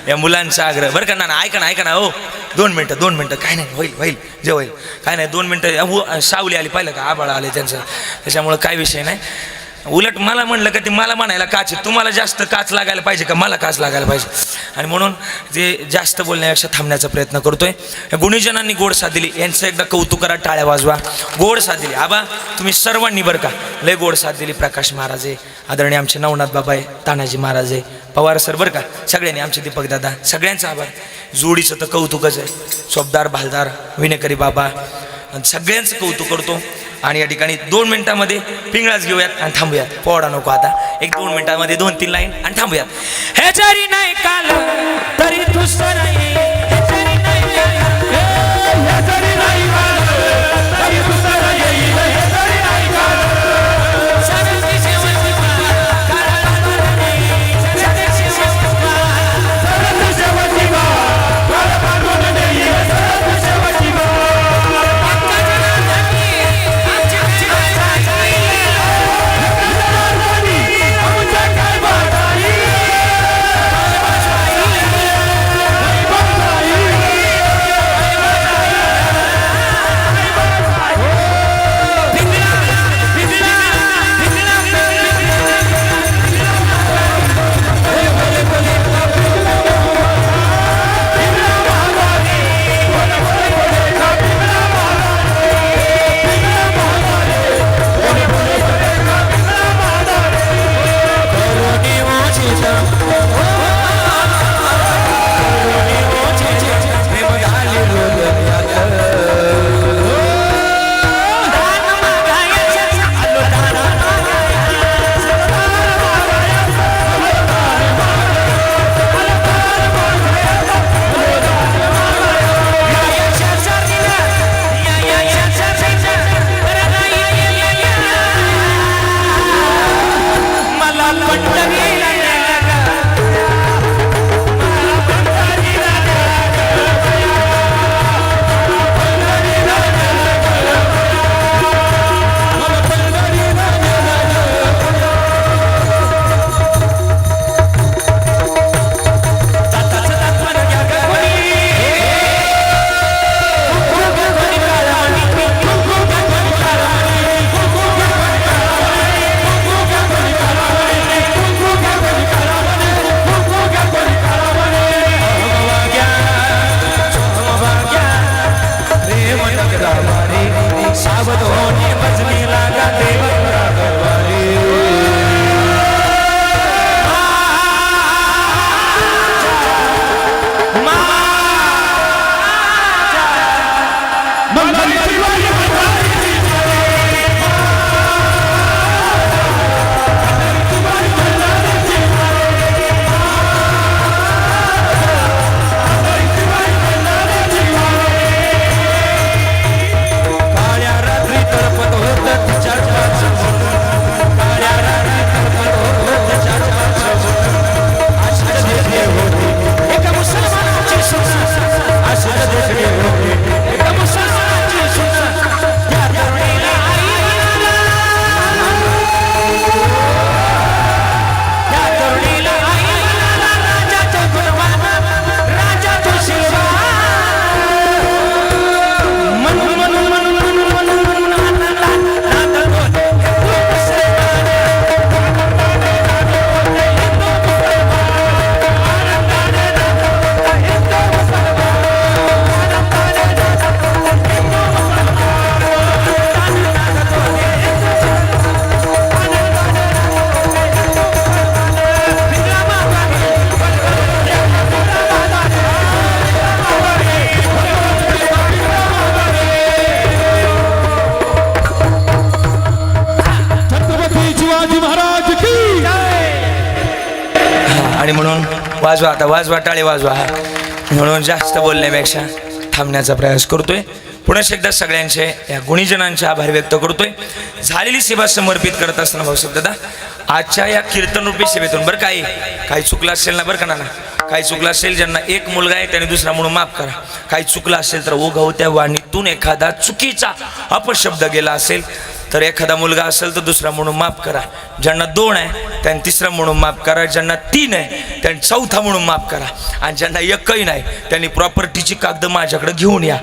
या मुलांचा आग्रह बरं का ना. ऐका ना हो, 2 मिनटं काय नाही, होईल जे होईल काय नाही. 2 मिनटं सावली आली पाहिलं का, आबाळ आले त्यांचं, त्याच्यामुळं काय विषय नाही. उलट मला म्हणलं का ते मला म्हणायला काच आहे, तुम्हाला जास्त काच लागायला पाहिजे का मला काच लागायला पाहिजे, आणि म्हणून ते जास्त बोलण्यापेक्षा थांबण्याचा प्रयत्न करतोय. गुणीजनांनी गोड साथ दिली, यांचं एकदा कौतुक करा, टाळ्या वाजवा. गोड साथ दिली आबा तुम्ही सर्वांनी बरं का, लय गोड साथ दिली. प्रकाश महाराज आहे, आदरणीय आमचे नवनाथ बाबा आहे, तानाजी महाराज आहे, पवार सर बरं का, सगळ्यांनी, आमचे दीपक दादा, सगळ्यांचा आभार. जोडीचं तर कौतुकच आहे, सोबदार भालदार विनेकरी बाबा, सगळ्यांचं कौतुक करतो. आणि या ठिकाणी 2 मिनिटांमध्ये पिंगळाच घेऊयात आणि थांबूयात. पोडा नको आता, 1-2 मिनिटांमध्ये 2-3 लाईन आणि थांबूयात. हे जरी नाही काल तरी दुसरं नाही, हे जरी नाही काल, हे जरी नाही काल तरी दुसरं येईल, हे जरी नाही काल. सगळ्यांची शेवटची वाट, काळाला नाही, सगळ्यांची शेवटची वाट, सगळ्यांची शेवटची वाट, काळाला नाही, सगळ्यांची शेवटची वाट. आणि म्हणून वाजवा, आता वाजवा, टाळे वाजवा. म्हणून जास्त बोलण्यापेक्षा थांबण्याचा प्रयास करतोय. पुन्हा एकदा सगळ्यांचे या गुणीजनांचे आभार व्यक्त करतोय. झालेली सेवा समर्पित करत असताना भाऊसाहेब दादा आजच्या या कीर्तनरूपी सेवेतून बरं काही चुकलं असेल ना, बरं का ना, काही चुकलं असेल, ज्यांना एक मुलगा आहे त्याने दुसरा म्हणून माफ करा. काही चुकलं असेल तर ओघवत्या वाणीतून एखादा चुकीचा अपशब्द गेला असेल तर एखादा मुलगा असेल तर दुसरा म्हणून माफ करा, ज्यांना 2 आहे त्यांनी तिसरा म्हणून माफ करा, ज्यांना 3 आहे त्यांनी चौथा म्हणून माफ करा, आणि ज्यांना एकही नाही त्यांनी प्रॉपर्टीची कागद माझ्याकडे घेऊन या.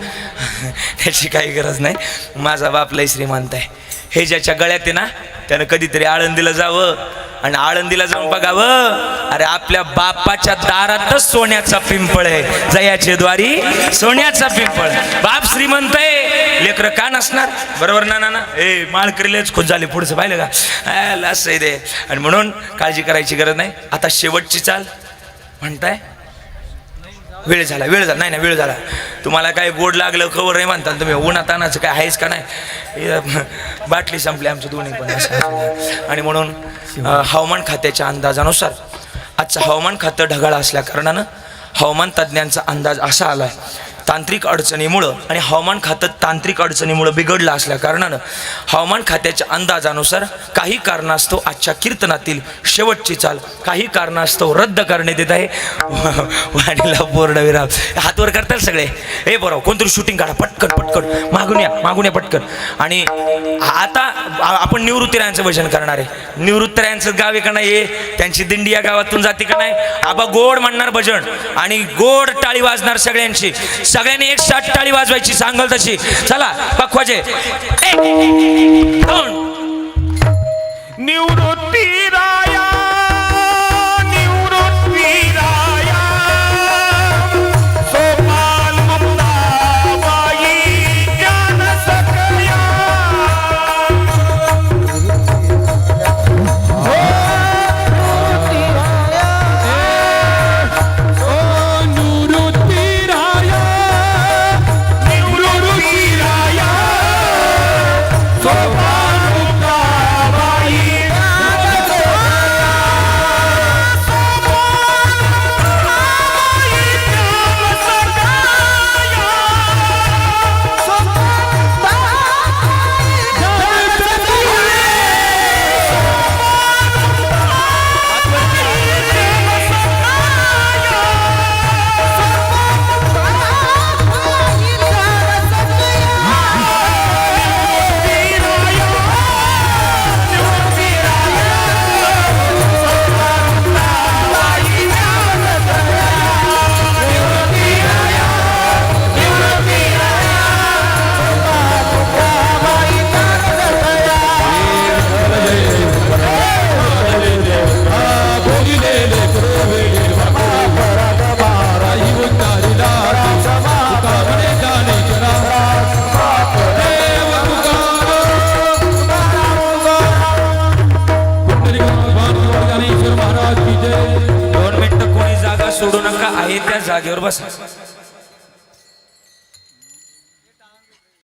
त्याची काही गरज नाही, माझा बाप लय श्रीमंत आहे. हे ज्याच्या गळ्यात आहे ना त्यानं कधीतरी आळंदीला जावं आणि आळंदीला जाऊन बघावं, अरे आपल्या बापाच्या दारातच सोन्याचा पिंपळ आहे, जयाचे द्वारी सोन्याचा पिंपळ. बाप श्रीमंत आहे, लेकरं का नसणार, बरोबर ना ना. ए माळकरीलेच खुश झाले पुढचं पाहिलं का, असं आहे ते. आणि म्हणून काळजी करायची गरज नाही. आता शेवटची चाल म्हणताय, वेळ झाला नाही वेळ झाला. तुम्हाला काय गोड लागलं खबर नाही म्हणताल तुम्ही, उन्हात आणायचं काय आहेच का नाही, बाटली संपली आमच्या दोन्ही पण असं. आणि म्हणून हवामान खात्याच्या अंदाजानुसार आजचं हवामान खातं ढगाळ असल्या कारणानं हवामान तज्ज्ञांचा अंदाज असा आलाय, तांत्रिक अडचणीमुळं आणि हवामान खातं तांत्रिक अडचणीमुळं बिघडलं असल्या कारणानं हवामान खात्याच्या अंदाजानुसार काही कारणास्तव आजच्या कीर्तनातील शेवटची चाल काही कारणास्तव रद्द करण्यात येत आहे. वाणीला पूर्णविराम. हातवर करताल सगळे, हे बरोबर कोणतरी शूटिंग काढा पटकन मागून या पटकन. आणि आता आपण निवृत्तीरायांचं भजन करणार आहे. निवृत्तीरायांचं गाव आहे का नाही, त्यांची दिंडी या गावातून जाते का नाही. आबा गोड म्हणणार भजन आणि गोड टाळी वाजणार सगळ्यांची, सगळ्यांनी एक साथ टाळी वाजवायची सांगल तशी. चला पखवाजे. 1 2 निवृत्ती राया निवृत्ती राया सोपाल मुक्ताबाई ज्ञान सकया सोडू नका, आहे त्या जागेवर बसा.